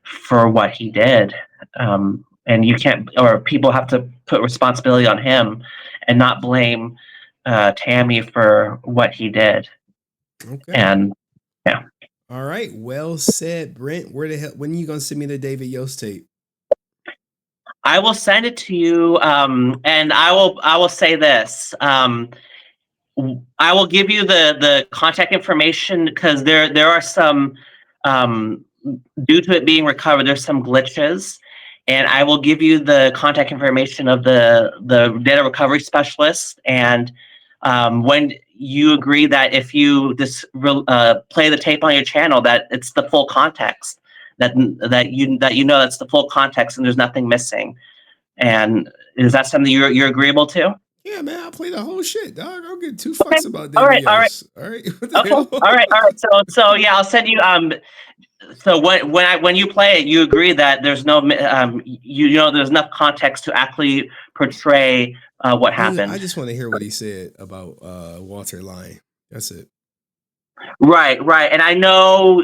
for what he did, and you can't, or people have to put responsibility on him and not blame Tammie for what he did. Okay. And yeah. All right. Well said, Brent. Where the hell? When are you gonna send me the David Yost tape? I will send it to you, and I will say this. I will give you the contact information because there are some, due to it being recovered, there's some glitches, and I will give you the contact information of the data recovery specialist. And when you agree that if you play the tape on your channel, that it's the full context, that you know that's the full context and there's nothing missing. And is that something you're agreeable to? Yeah, man, I'll play the whole shit, dog. I don't give two fucks about David All right. Yost. All right. Okay. All right. So yeah, I'll send you. So when you play it, you agree that there's no there's enough context to actually portray what happened. I just want to hear what he said about Walter lying. That's it. Right. And I know.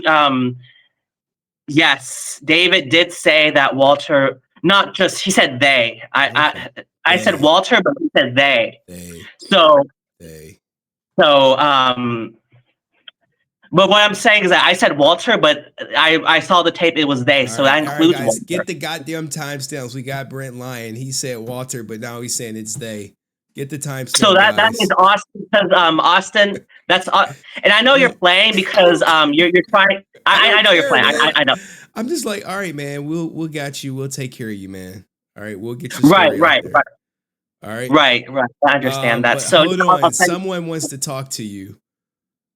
Yes, David did say that Walter. Not just he said they. I said Walter, but he said they. So. But what I'm saying is that I said Walter, but I saw the tape. It was they, so that includes guys, Walter. get the goddamn timestamps. We got Brent lying. He said Walter, but now he's saying it's they. Get the timestamp. So that is Austin, because Austin. That's and I know you're playing because you're trying. I know you're playing. I know. I'm just like, all right, man. We'll got you. We'll take care of you, man. All right, we'll get you. Right. All right. Right. I understand that. So hold on. Someone wants to talk to you.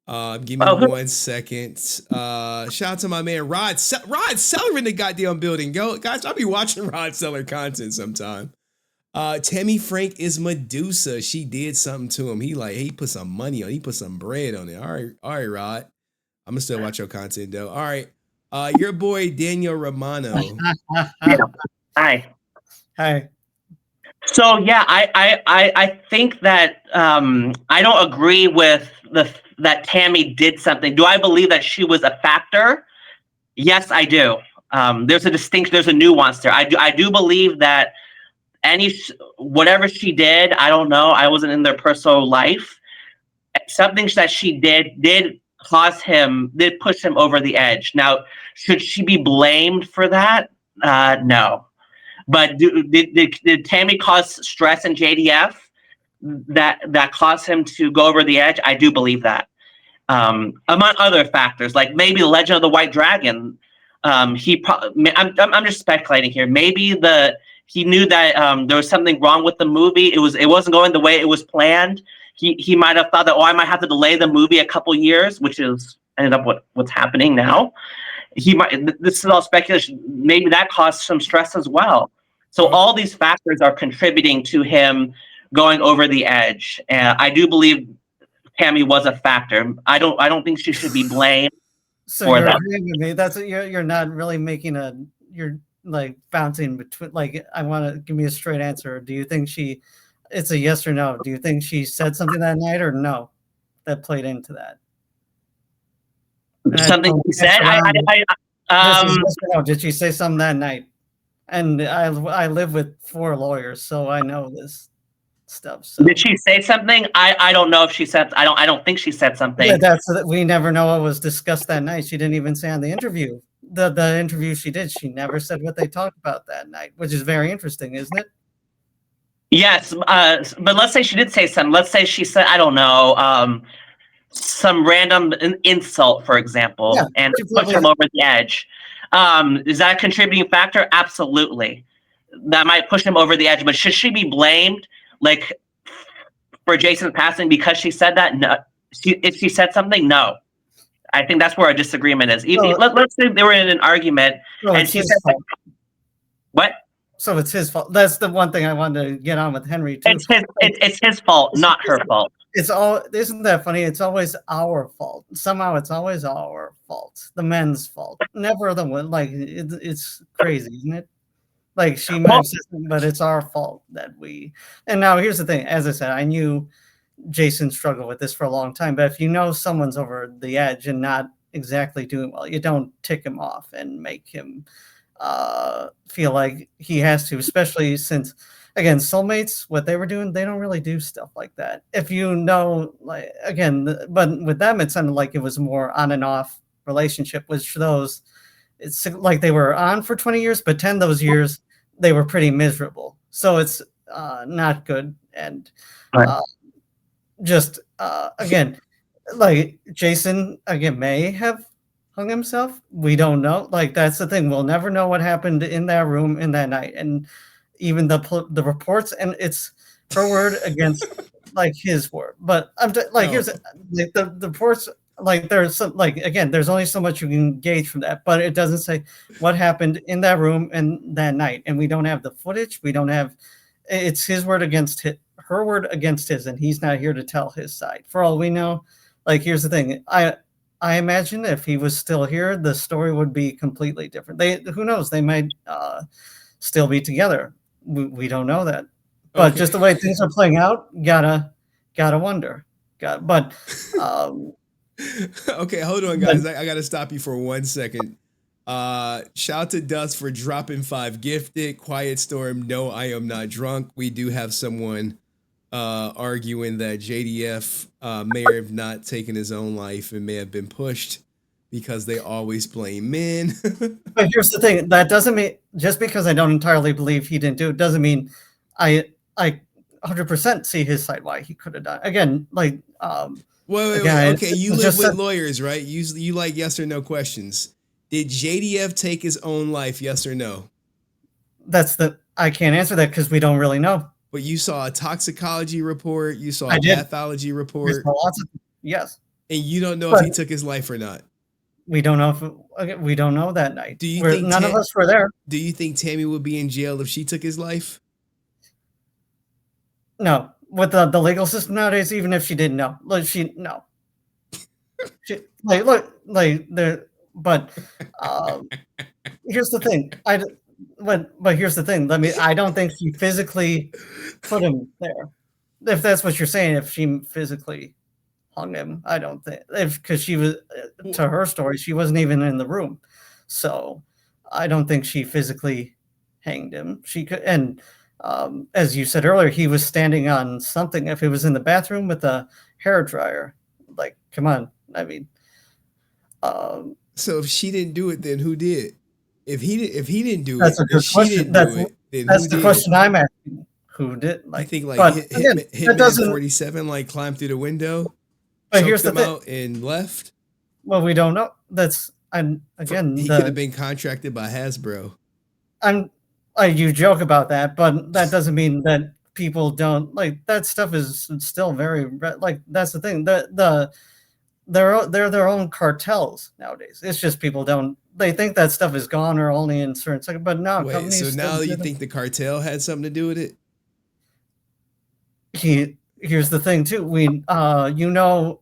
Give me 1 second. Shout out to my man Rod Seller in the goddamn building. Go, guys. I'll be watching Rod Seller content sometime. Tammie Frank is Medusa. She did something to him. He put some money on. He put some bread on it. All right, Rod. I'm gonna still watch your content though. All right. Your boy Daniel Romano. Hi. Hi. So yeah, I think that I don't agree with that Tammie did something. Do I believe that she was a factor? Yes, I do. There's a distinction. There's a nuance there. I do believe that whatever she did, I don't know. I wasn't in their personal life. Something that she did push him over the edge. Now, should she be blamed for that? No. But did Tammie cause stress in JDF that caused him to go over the edge? I do believe that. Among other factors, like maybe the Legend of the White Dragon, I'm just speculating here. Maybe he knew that there was something wrong with the movie. It wasn't going the way it was planned. He might have thought that, I might have to delay the movie a couple years, which is ended up what's happening now. This is all speculation. Maybe that caused some stress as well. So all these factors are contributing to him going over the edge. And I do believe Tammie was a factor. I don't think she should be blamed. So you're agreeing with me. That's you're not really making you're like bouncing between. Like, I want to give me a straight answer. Do you think it's a yes or no? Do you think she said something that night or no? That played into that. Something she said. Did she say something that night? And I live with 4 lawyers, so I know this stuff. So. Did she say something? I don't know if she said. I don't think she said something. Yeah, we never know what was discussed that night. She didn't even say on the interview. The interview she did, she never said what they talked about that night, which is very interesting, isn't it? Yes, but let's say she did say something. Let's say she said, I don't know, some random insult, for example, and push him over the edge. Is that a contributing factor? Absolutely. That might push him over the edge, but should she be blamed, like, for Jason's passing because she said that? No. If she said something, no. I think that's where our disagreement is. Let's say they were in an argument and she said, what? So it's his fault. That's the one thing I wanted to get on with Henry too. It's his fault, not her fault. Isn't that funny? It's always our fault. Somehow it's always our fault. The men's fault. Never the one. Like it's crazy, isn't it? Like she might have said something, but it's our fault that we. And now here's the thing. As I said, I knew Jason struggled with this for a long time. But if you know someone's over the edge and not exactly doing well, you don't tick him off and make him feel like he has to. Especially since, again, soulmates, what they were doing, they don't really do stuff like that. If you know, like again, but with them, it sounded like it was more on and off relationship. Which those, it's like they were on for 20 years, but 10 of those years they were pretty miserable. So it's not good. And just again, like Jason again may have hung himself. We don't know. Like that's the thing. We'll never know what happened in that room in that night. And even the reports, and it's her word against like his word. But I'm like here's the reports. Like there's some, like again, there's only so much you can gauge from that, but it doesn't say what happened in that room and that night, and we don't have the footage. We don't have. It's his word against her word against his, and he's not here to tell his side. For all we know, like here's the thing. I imagine if he was still here, the story would be completely different. Who knows? They might still be together. We don't know that, but just the way things are playing out, gotta wonder. But. Okay, hold on, guys. I gotta stop you for 1 second. Shout to Dust for dropping 5 gifted. Quiet Storm, no, I am not drunk. We do have someone arguing that JDF may have not taken his own life and may have been pushed because they always blame men. But here's the thing: that doesn't mean just because I don't entirely believe he didn't do it doesn't mean I 100% see his side why he could have done. Again, like Wait, okay, you live with lawyers, right? You like yes or no questions. Did JDF take his own life, yes or no? I can't answer that because we don't really know. But you saw a toxicology report, you saw a pathology report. Yes. And you don't know if he took his life or not. We don't know we don't know that night. Do you think none of us were there? Do you think Tammie would be in jail if she took his life? No. With the legal system nowadays, even if she didn't know, but here's the thing. But here's the thing. I don't think she physically put him there. If that's what you're saying, if she physically hung him, I don't think because she was to her story, she wasn't even in the room, so I don't think she physically hanged him. She could and. As you said earlier, he was standing on something. If it was in the bathroom with a hair dryer, like, come on. I mean, so if she didn't do it, then who did? If he didn't do that's it, a good question. That's the question I'm asking. Who did? Like, I think like Hitman 47 like climbed through the window, but here's the thing, out and left. Well, we don't know. He could have been contracted by Hasbro. You joke about that, but that doesn't mean that people don't like that stuff is still very like that's the thing. They're their own cartels nowadays. It's just people don't they think that stuff is gone or only in certain seconds. But no, so now you think the cartel had something to do with it? Here's the thing too.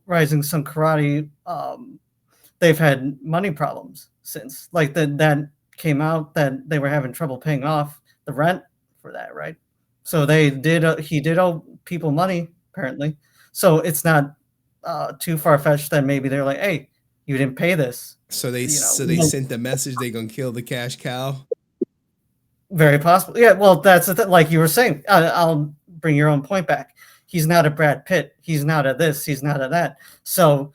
Rising Sun Karate, they've had money problems since like that came out that they were having trouble paying off the rent for that, right? So he did owe people money apparently. So it's not too far-fetched that maybe they're like, hey, you didn't pay this. So they sent the message they're gonna kill the cash cow. Very possible. Yeah, well, that's the thing. Like you were saying, I'll bring your own point back. He's not a Brad Pitt. He's not a this. He's not a that. So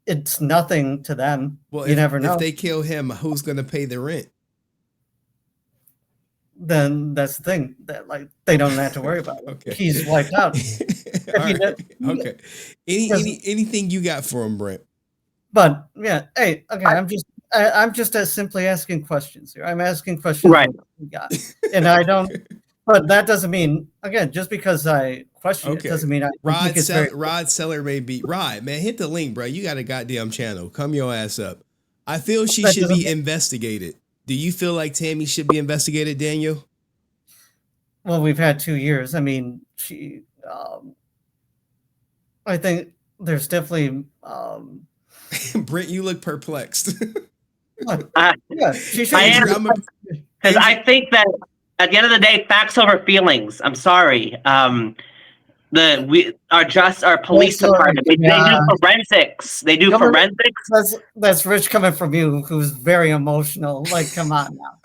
it's nothing to them. Well, you never know. If they kill him, who's gonna pay the rent? Then that's the thing that like they don't have to worry about it. Okay. He's wiped out. Okay. Anything you got for him, Brent? But yeah, hey, okay. I'm just simply asking questions here. I'm asking questions, right? And I don't. But that doesn't mean again, just because I question it doesn't mean I. Rod Seller may be Rod. Man, hit the link, bro. You got a goddamn channel. Come your ass up. I feel she should be investigated. Do you feel like Tammie should be investigated, Daniel? Well, we've had 2 years. I mean, I think there's definitely. Brent, you look perplexed. Yeah, she should. Because I think that at the end of the day, facts over feelings. I'm sorry. Our police department. They do forensics. They do forensics. That's Rich coming from you, who's very emotional. Like, come on now.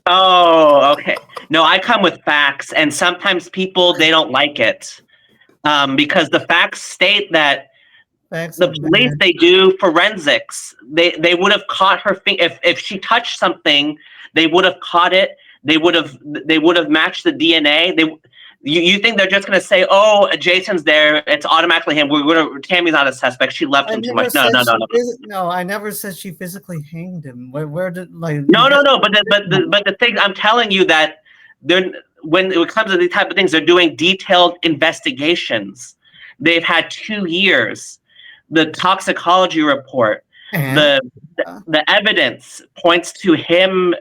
Oh, okay. No, I come with facts, and sometimes people, they don't like it, because the facts state that the police, they do forensics. They would have caught her if she touched something, they would have caught it. They would have matched the DNA. You think they're just gonna say, "Oh, Jason's there. It's automatically him. Tammie's not a suspect. She loved him too much." No. No, I never said she physically hanged him. Where did like? No. But the thing I'm telling you that when it comes to these type of things, they're doing detailed investigations. They've had 2 years. The toxicology report, the evidence points to him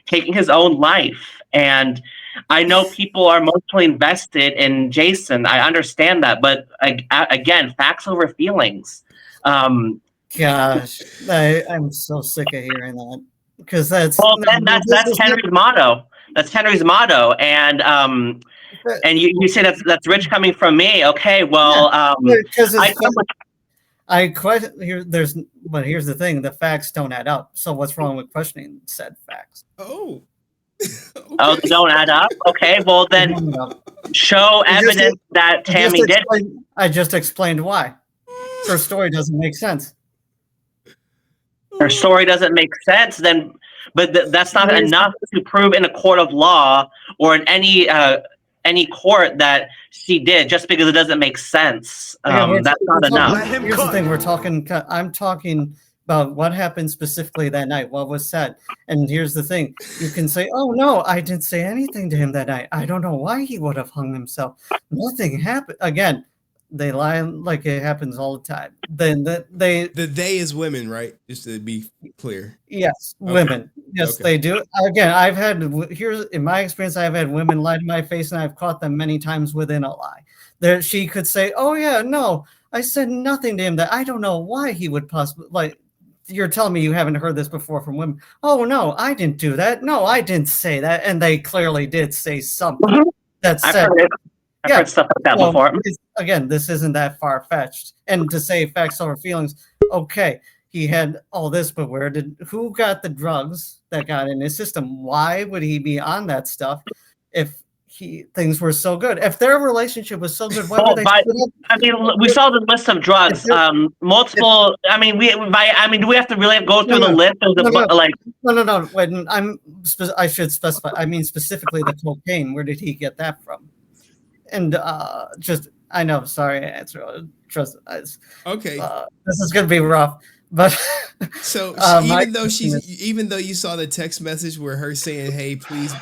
taking his own life, and I know people are emotionally invested in Jason. I understand that, but again, facts over feelings. Gosh, I'm so sick of hearing that, because that's Henry's motto. That's Henry's motto, and you say that's Rich coming from me. Okay, well, but here's the thing: the facts don't add up. So what's wrong with questioning said facts? Oh. Okay. Oh, they don't add up? Okay, well then show evidence that Tammie did. I just explained why. Her story doesn't make sense. Her story doesn't make sense, then, but that's not enough to prove in a court of law or in any court that she did, just because it doesn't make sense. That's not enough. Here's the thing: I'm talking about what happened specifically that night, what was said. And here's the thing: you can say, "Oh no, I didn't say anything to him that night. I don't know why he would have hung himself. Nothing happened." Again, they lie like it happens all the time. Then they is women, right? Just to be clear. Yes, okay. Women. Yes, okay. They do. Again, in my experience, I've had women lie to my face, and I've caught them many times within a lie. She could say, "Oh yeah, no, I said nothing to him. That I don't know why he would possibly like." You're telling me you haven't heard this before from women. "Oh no, I didn't do that. No, I didn't say that," and they clearly did say something that said. I've heard stuff like that before. Again, this isn't that far-fetched. And to say facts over feelings, okay, he had all this, but who got the drugs that got in his system? Why would he be on that stuff if things were so good? If their relationship was so good, why would they? I mean, we saw the list of drugs. Multiple. I mean, do we have to really go through the list of No. When I should specify. I mean specifically the cocaine. Where did he get that from? And I know. Sorry, answer. Trust. Okay. This is gonna be rough, but so even though you saw the text message where her saying, "Hey, please,"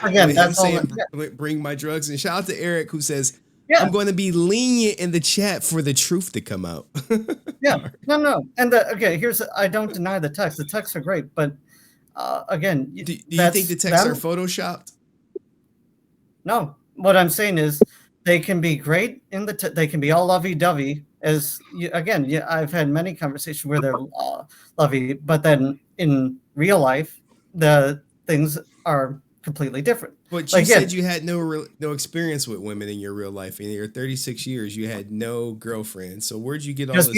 bring my drugs, and shout out to Eric who says, "I'm going to be lenient in the chat for the truth to come out." Yeah, no, and I don't deny the text. The texts are great, but again, do you think the texts are photoshopped? No, what I'm saying is they can be great they can be all lovey-dovey. I've had many conversations where they're lovey, but then in real life, the things are completely different. But you said you had no experience with women in your real life. In your 36 years, you had no girlfriend. So where'd you get all this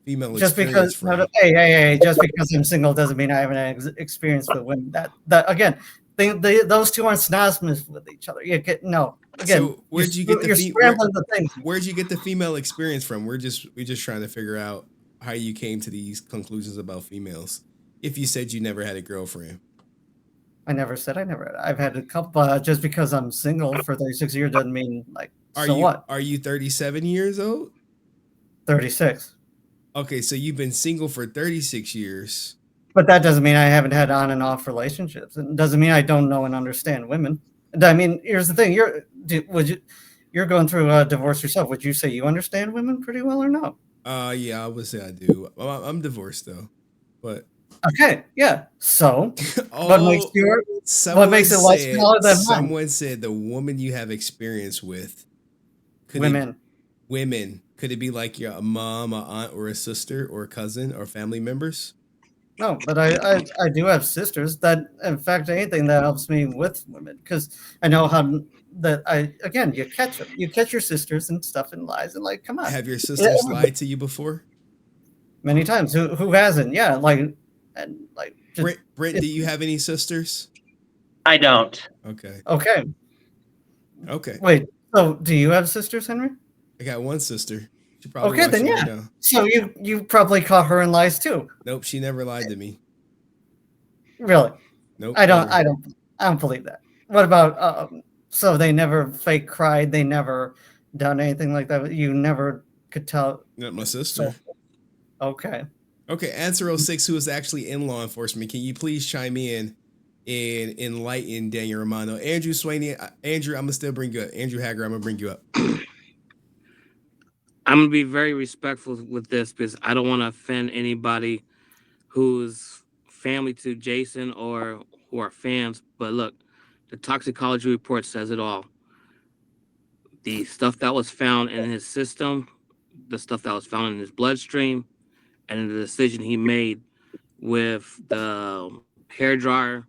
female experience from? Hey, just because I'm single doesn't mean I haven't experience with women. That again, those two aren't synonymous with each other. Again, so where'd you get the female experience from? We're just trying to figure out how you came to these conclusions about females. If you said you never had a girlfriend. I never said I never had. I've had a couple. Just because I'm single for 36 years doesn't mean what? Are you 37 years old? 36. Okay, so you've been single for 36 years. But that doesn't mean I haven't had on and off relationships. It doesn't mean I don't know and understand women. I mean, here's the thing: you're going through a divorce yourself. Would you say you understand women pretty well or no? Yeah, I would say I do. I'm divorced though, but okay, yeah. So, what makes it like smaller than mine? Someone said the woman you have experience with. Women. Could it be like your mom, a aunt, or a sister, or a cousin, or family members? No, but I do have sisters. That, in fact, anything that helps me with women, because I know how that you catch them. You catch your sisters and stuff and lies and like, come on. Have your sisters lied to you before? Many times. Who hasn't? Yeah, like, and like. Just, Brent, do you have any sisters? I don't. Okay. Okay. Okay. Wait. So, do you have sisters, Henry? I got one sister. She probably okay, then yeah. Right now. So you probably caught her in lies too. Nope, she never lied to me. Really? Nope. I don't believe that. What about so they never fake cried, they never done anything like that. You never could tell. Not my sister. So, okay. Okay, Answer 06, who is actually in law enforcement, can you please chime in and enlighten Daniel Romano? Andrew Swaney, Andrew, I'm gonna still bring you up. Andrew Hager, I'm gonna bring you up. I'm gonna be very respectful with this because I don't want to offend anybody who's family to Jason or who are fans. But look, the toxicology report says it all. The stuff that was found in his system, the stuff that was found in his bloodstream, and the decision he made with the hairdryer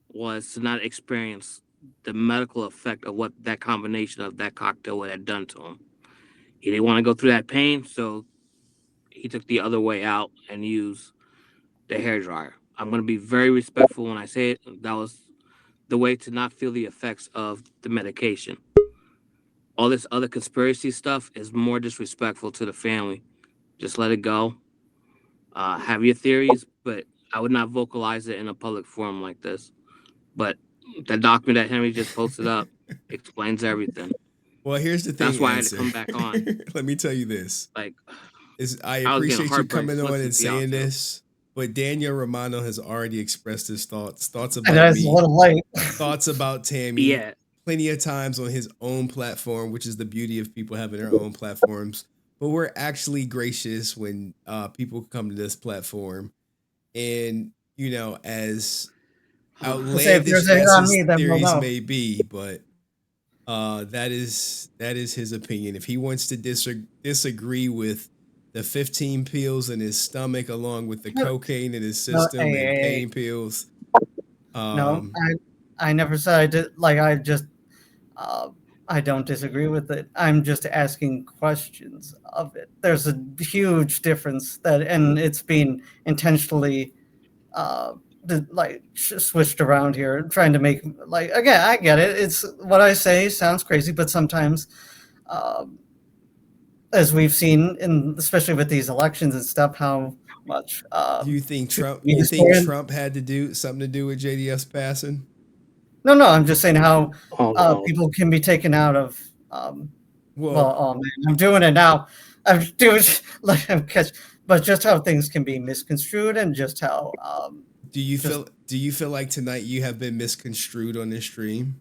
was to not experience the medical effect of what that combination of that cocktail would have done to him. He didn't want to go through that pain, so he took the other way out and used the hairdryer. I'm going to be very respectful when I say it. That was the way to not feel the effects of the medication. All this other conspiracy stuff is more disrespectful to the family. Just let it go. Have your theories, but I would not vocalize it in a public forum like this. But the document that Henry just posted up explains everything. Well, here's the thing. That's why I had to come back on. Let me tell you this. Like, I appreciate you coming on and saying this, but Daniel Romano has already expressed his thoughts about me, thoughts about Tammie. Yeah. Plenty of times on his own platform, which is the beauty of people having their own platforms. But we're actually gracious when people come to this platform, and as outlandish as his theories may be, but that is his opinion. If he wants to disagree with the 15 pills in his stomach, along with the cocaine in his system and pain pills, no, I never said I did. Like I don't disagree with it. I'm just asking questions of it. There's a huge difference and it's being intentionally switched around here, trying to make again. I get it. It's what I say sounds crazy, but sometimes, as we've seen especially with these elections and stuff, how much do you think Trump? You think Trump had to do something to do with JDF's passing? No, I'm just saying how people can be taken out of. Oh man, I'm doing it now. I'm doing but just how things can be misconstrued and just how. Do you feel like tonight you have been misconstrued on this stream?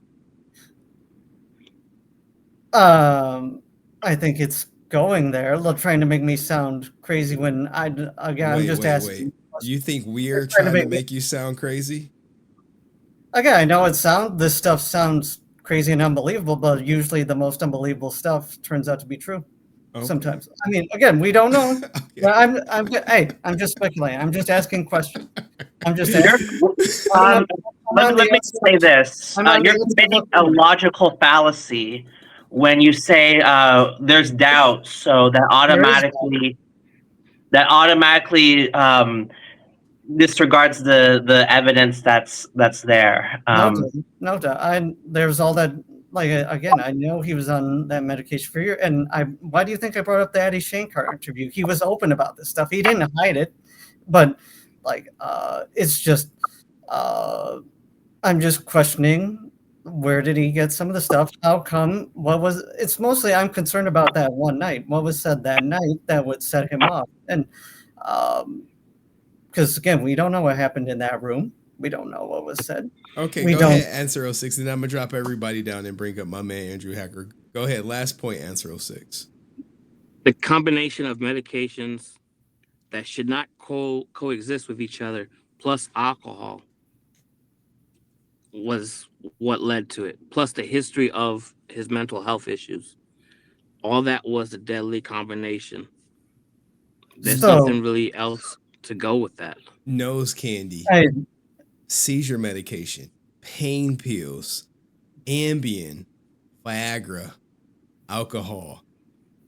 I think it's going there. They're trying to make me sound crazy when I'm just asking. You think we're trying to make you sound crazy? Okay, I know this stuff sounds crazy and unbelievable, but usually the most unbelievable stuff turns out to be true. Okay. Sometimes. I mean, again, we don't know. Okay. I'm just speculating. I'm just asking questions. I'm just asking. Let me say this. You're committing a logical fallacy when you say there's doubt, so that automatically disregards the evidence that's there. No doubt. There's all that. Again, I know he was on that medication for a year, and why do you think I brought up the Addie Shankar interview? He was open about this stuff. He didn't hide it, but it's just I'm just questioning, where did he get some of the stuff? How come? It's mostly I'm concerned about that one night. What was said that night that would set him off? And because again, we don't know what happened in that room. We don't know what was said. Okay, go ahead, Answer 06, and I'm gonna drop everybody down and bring up my man Andrew Hacker. Go ahead, last point, Answer 06. The combination of medications that should not coexist with each other, plus alcohol, was what led to it. Plus the history of his mental health issues. All that was a deadly combination. There's nothing really else to go with that. Nose candy, seizure medication, pain pills, Ambien, Viagra, alcohol.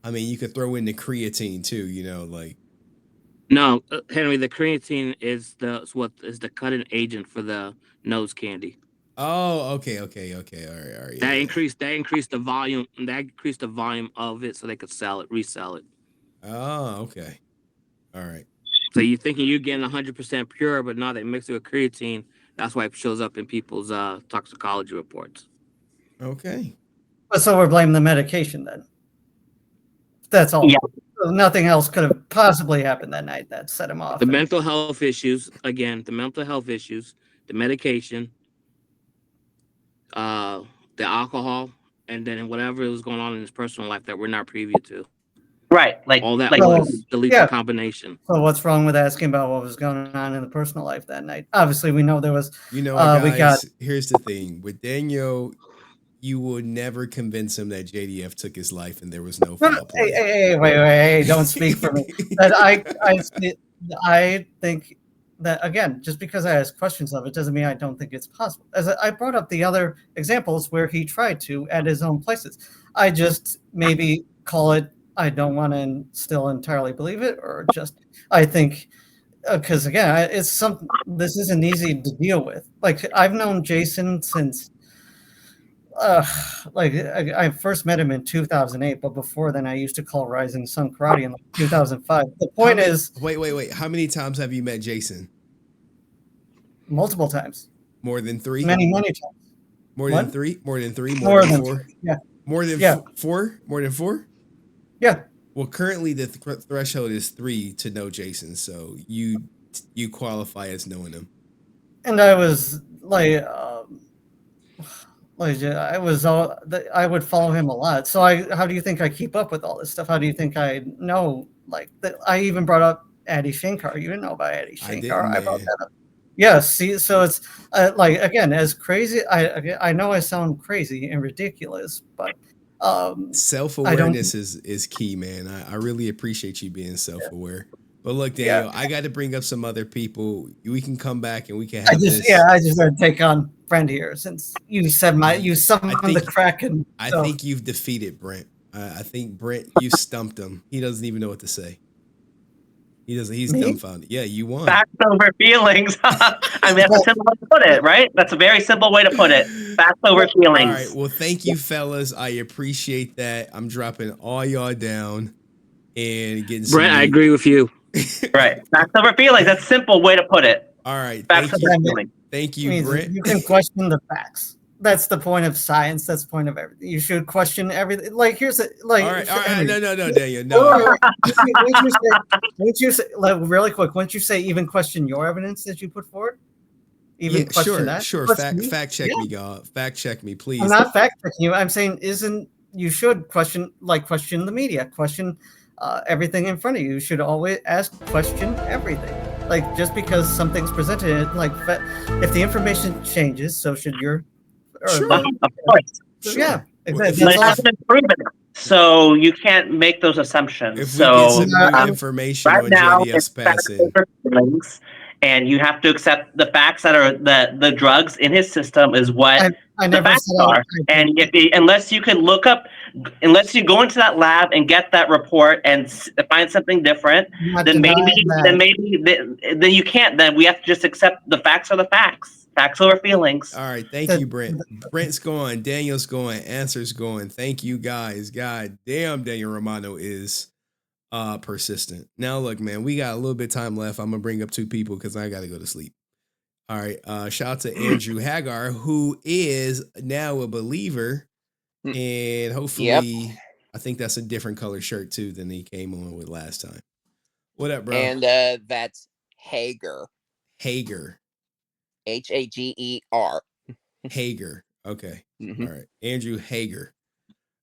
I mean, you could throw in the creatine too, you know, like. No, Henry, the creatine is the cutting agent for the nose candy. Oh, okay. All right. That increased the volume. That increased the volume of it, so they could resell it. Oh, okay. All right. So you're thinking you're getting 100% pure, but now they mix it with creatine. That's why it shows up in people's toxicology reports. Okay. So we're blaming the medication then. That's all. Yeah. So nothing else could have possibly happened that night that set him off. The mental health issues, the medication, the alcohol, and then whatever was going on in his personal life that we're not privy to. Right. Like all that like, was the lethal combination. So what's wrong with asking about what was going on in the personal life that night? Obviously, we know there was. You know, guys, here's the thing with Daniel. You would never convince him that JDF took his life and there was no foul play. Hey, wait, don't speak for me. But I think that, again, just because I ask questions of it doesn't mean I don't think it's possible. As I brought up the other examples where he tried to at his own places. I just maybe call it, I don't want to still entirely believe it, or just, I think, because again, it's something, this isn't easy to deal with. Like, I've known Jason since, like I first met him in 2008, but before then I used to call Rising Sun Karate in like 2005. The point is, wait. How many times have you met Jason? Multiple times. More than 3? Many times. More than 3? More than 3? More than 4? 3. Yeah. More than 4? More than 4? Yeah. Well, currently the threshold is 3 to know Jason, so you qualify as knowing him. And I was like, I would follow him a lot. So how do you think I keep up with all this stuff? How do you think I know? Like that, I even brought up Adi Shankar. You didn't know about Adi Shankar. I brought that up. Yeah. See, so it's like, again, as crazy. I know I sound crazy and ridiculous, but self-awareness is key, man. I really appreciate you being self-aware. But look, Daniel, I got to bring up some other people. We can come back and we can have this. Yeah, I just want to take on Brent here since you said you summoned the Kraken. I think you've defeated Brent. I think Brent, you stumped him. He doesn't even know what to say. He's dumbfounded. Yeah, you won. Facts over feelings. I mean, that's a simple way to put it, right? That's a very simple way to put it. Facts over feelings. All right. Well, thank you, fellas. I appreciate that. I'm dropping all y'all down and getting some Brent, I agree with you. Right. Facts over feelings. That's a simple way to put it. All right. Facts over feelings. Thank you, Brent. You can question the facts. That's the point of science. That's the point of everything. You should question everything. Like, here's the like. All right. No, Daniel. No. Wouldn't you say, like, really quick? Wouldn't you say even question your evidence that you put forward? Even question that. Sure. Fact check me, God. Fact check me, please. I'm not fact checking you. I'm saying you should question the media, question everything in front of you. You should always question everything. Like, just because something's presented, like, if the information changes, so should your. Sure. Of course. Yeah. Exactly. But it hasn't been proven, so you can't make those assumptions. If we get some new information right on now, JDF's passing, and you have to accept the facts that are the drugs in his system is what the facts are. And unless you go into that lab and get that report and find something different, then you can't. Then we have to just accept the facts are the facts. Facts over feelings. All right. Thank you, Brent. Brent's going. Daniel's going. Answer's going. Thank you, guys. God damn, Daniel Romano is persistent. Now, look, man, we got a little bit of time left. I'm going to bring up 2 people because I got to go to sleep. All right. Shout out to Andrew Hagar, who is now a believer. And hopefully, I think that's a different color shirt, too, than he came on with last time. What up, bro? And that's Hager. Hager. Hager. Hager. Okay. Mm-hmm. All right. Andrew Hager.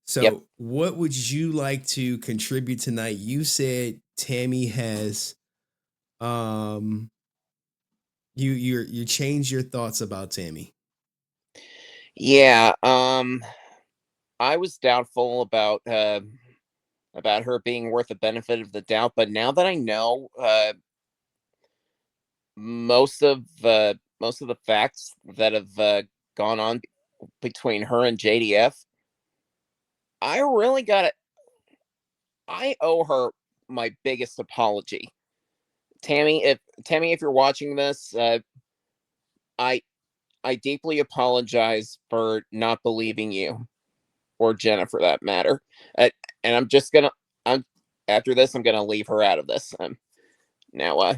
So what would you like to contribute tonight? You said Tammie has you changed your thoughts about Tammie. Yeah. I was doubtful about her being worth the benefit of the doubt, but now that I know most of the facts that have gone on between her and JDF, I really I owe her my biggest apology. Tammie, if you're watching this, I deeply apologize for not believing you, or Jenna for that matter. And I'm after this, I'm gonna leave her out of this. Now, All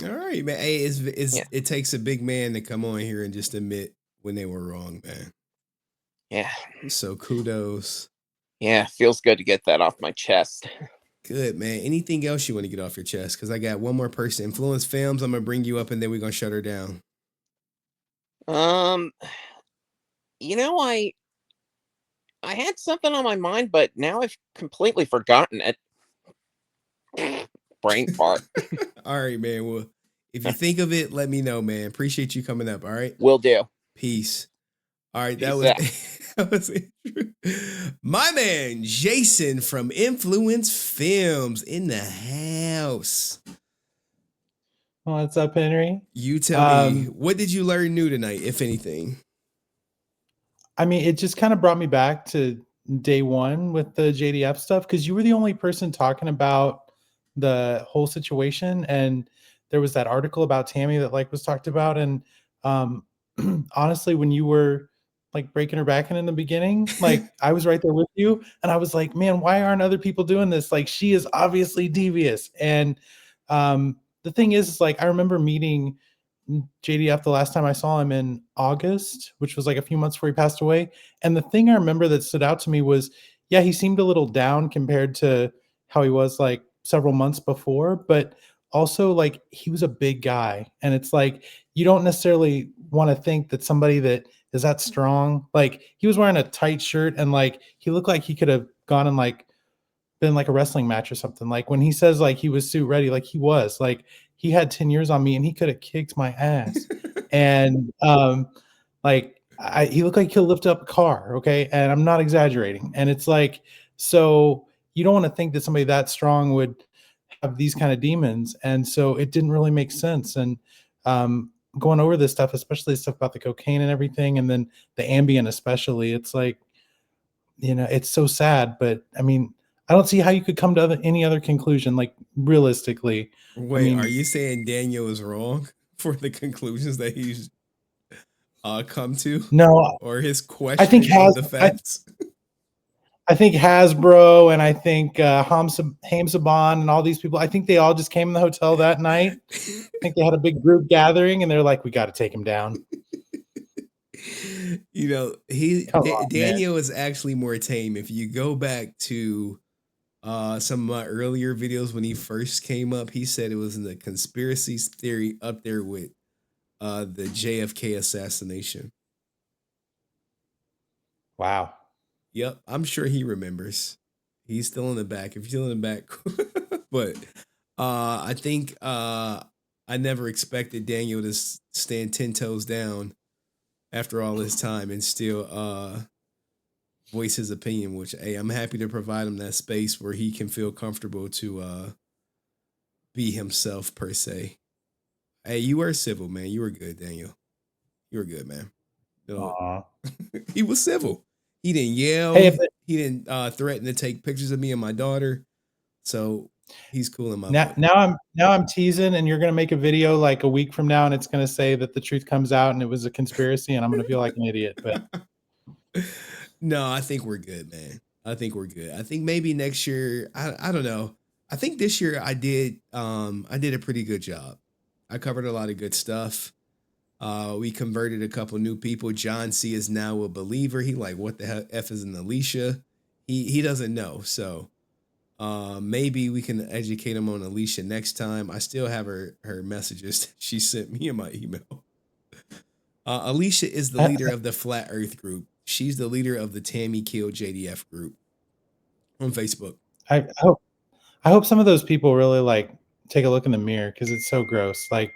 right, man. Hey, yeah. it takes a big man to come on here and just admit when they were wrong, man. Yeah. So kudos. Yeah, feels good to get that off my chest. Good, man. Anything else you want to get off your chest? Because I got one more person. InfluenceFilms, I'm gonna bring you up and then we're gonna shut her down. You know, I had something on my mind, but now I've completely forgotten it. Brain fart. All right, man. Well, if you think of it, let me know, man. Appreciate you coming up. All right. Will do. Peace. All right, Peace that was my man Jason from InfluenceFilms in the house. What's up, Henry? You tell me, what did you learn new tonight, if anything? I mean, it just kind of brought me back to day one with the JDF stuff, because you were the only person talking about the whole situation, and there was that article about Tammie that was talked about, and honestly, when you were breaking her back in the beginning, I was right there with you, and I was like, man, why aren't other people doing this? She is obviously devious. And the thing is I remember meeting JDF the last time I saw him in August, which was a few months before he passed away. And the thing I remember that stood out to me was, yeah, he seemed a little down compared to how he was several months before, but also he was a big guy. And it's you don't necessarily want to think that somebody that is that strong, he was wearing a tight shirt and he looked like he could have gone and been a wrestling match or something. When he says he was suit ready, he was he had 10 years on me and he could have kicked my ass. And he looked like he'll lift up a car. Okay. And I'm not exaggerating. And it's so you don't want to think that somebody that strong would have these kind of demons. And so it didn't really make sense. And going over this stuff, especially stuff about the cocaine and everything, and then the Ambien especially, it's it's so sad. But I mean, I don't see how you could come to any other conclusion, realistically. Wait, are you saying Daniel is wrong for the conclusions that he's come to? No, or his question I think the facts? I think Hasbro and I think Hamsaban and all these people, I think they all just came in the hotel that night. I think they had a big group gathering and they're like, we got to take him down. Daniel is actually more tame. If you go back to some of my earlier videos when he first came up, he said it was in the conspiracy theory up there with the JFK assassination. Wow. Yep, I'm sure he remembers. He's still in the back. If you're still in the back, but I think I never expected Daniel to stand 10 toes down after all this time and still voice his opinion, which, hey, I'm happy to provide him that space where he can feel comfortable to be himself, per se. Hey, you were civil, man. You were good, Daniel. You were good, man. He was civil. He didn't yell. He didn't threaten to take pictures of me and my daughter. So he's cool in my book. Now I'm teasing, and you're gonna make a video a week from now, and it's gonna say that the truth comes out and it was a conspiracy, and I'm gonna feel like an idiot. But no, I think we're good, man. I think we're good. I think maybe next year, I don't know. I think this year I did a pretty good job. I covered a lot of good stuff. We converted a couple new people. John C is now a believer. He what the hell F is an Alicia? He doesn't know. So maybe we can educate him on Alicia next time. I still have her messages that she sent me in my email. Alicia is the leader of the Flat Earth group. She's the leader of the Tammie Killed JDF group on Facebook. I hope some of those people really take a look in the mirror, because it's so gross. I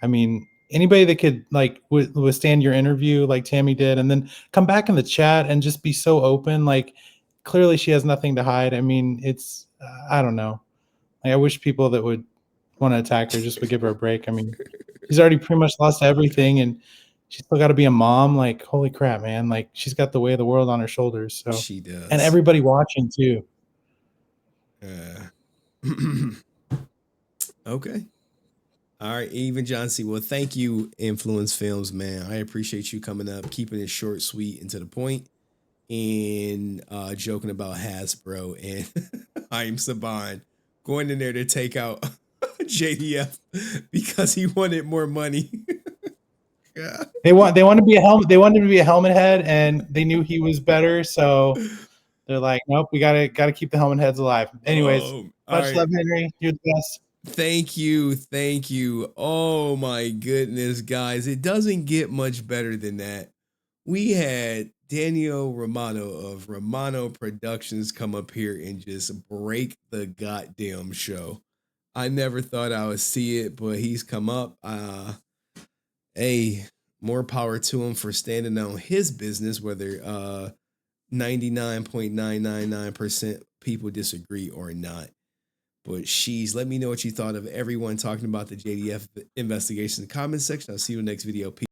mean, anybody that could withstand your interview like Tammie did, and then come back in the chat and just be so open, clearly she has nothing to hide. I mean, it's I don't know. I wish people that would want to attack her. Just would give her a break. I mean, she's already pretty much lost everything, and she's still got to be a mom. Like, holy crap, man! Like, she's got the weight of the world on her shoulders. So She does, and everybody watching too. Okay. All right, even John C. Well, thank you, Influence Films, man. I appreciate you coming up, keeping it short, sweet, and to the point, and joking about Hasbro and I'm Saban going in there to take out JDF because he wanted more money. Yeah. They want to be a helmet. They wanted him to be a helmet head, and they knew he was better, so they're like, nope, we gotta keep the helmet heads alive. Anyways, much love, Henry. You're the best. Thank you. Thank you. Oh my goodness, guys. It doesn't get much better than that. We had Daniel Romano of Romano Productions come up here and just break the goddamn show. I never thought I would see it, but he's come up. Hey, more power to him for standing on his business, whether 99.999% people disagree or not. But let me know what you thought of everyone talking about the JDF investigation in the comment section. I'll see you in the next video. Peace.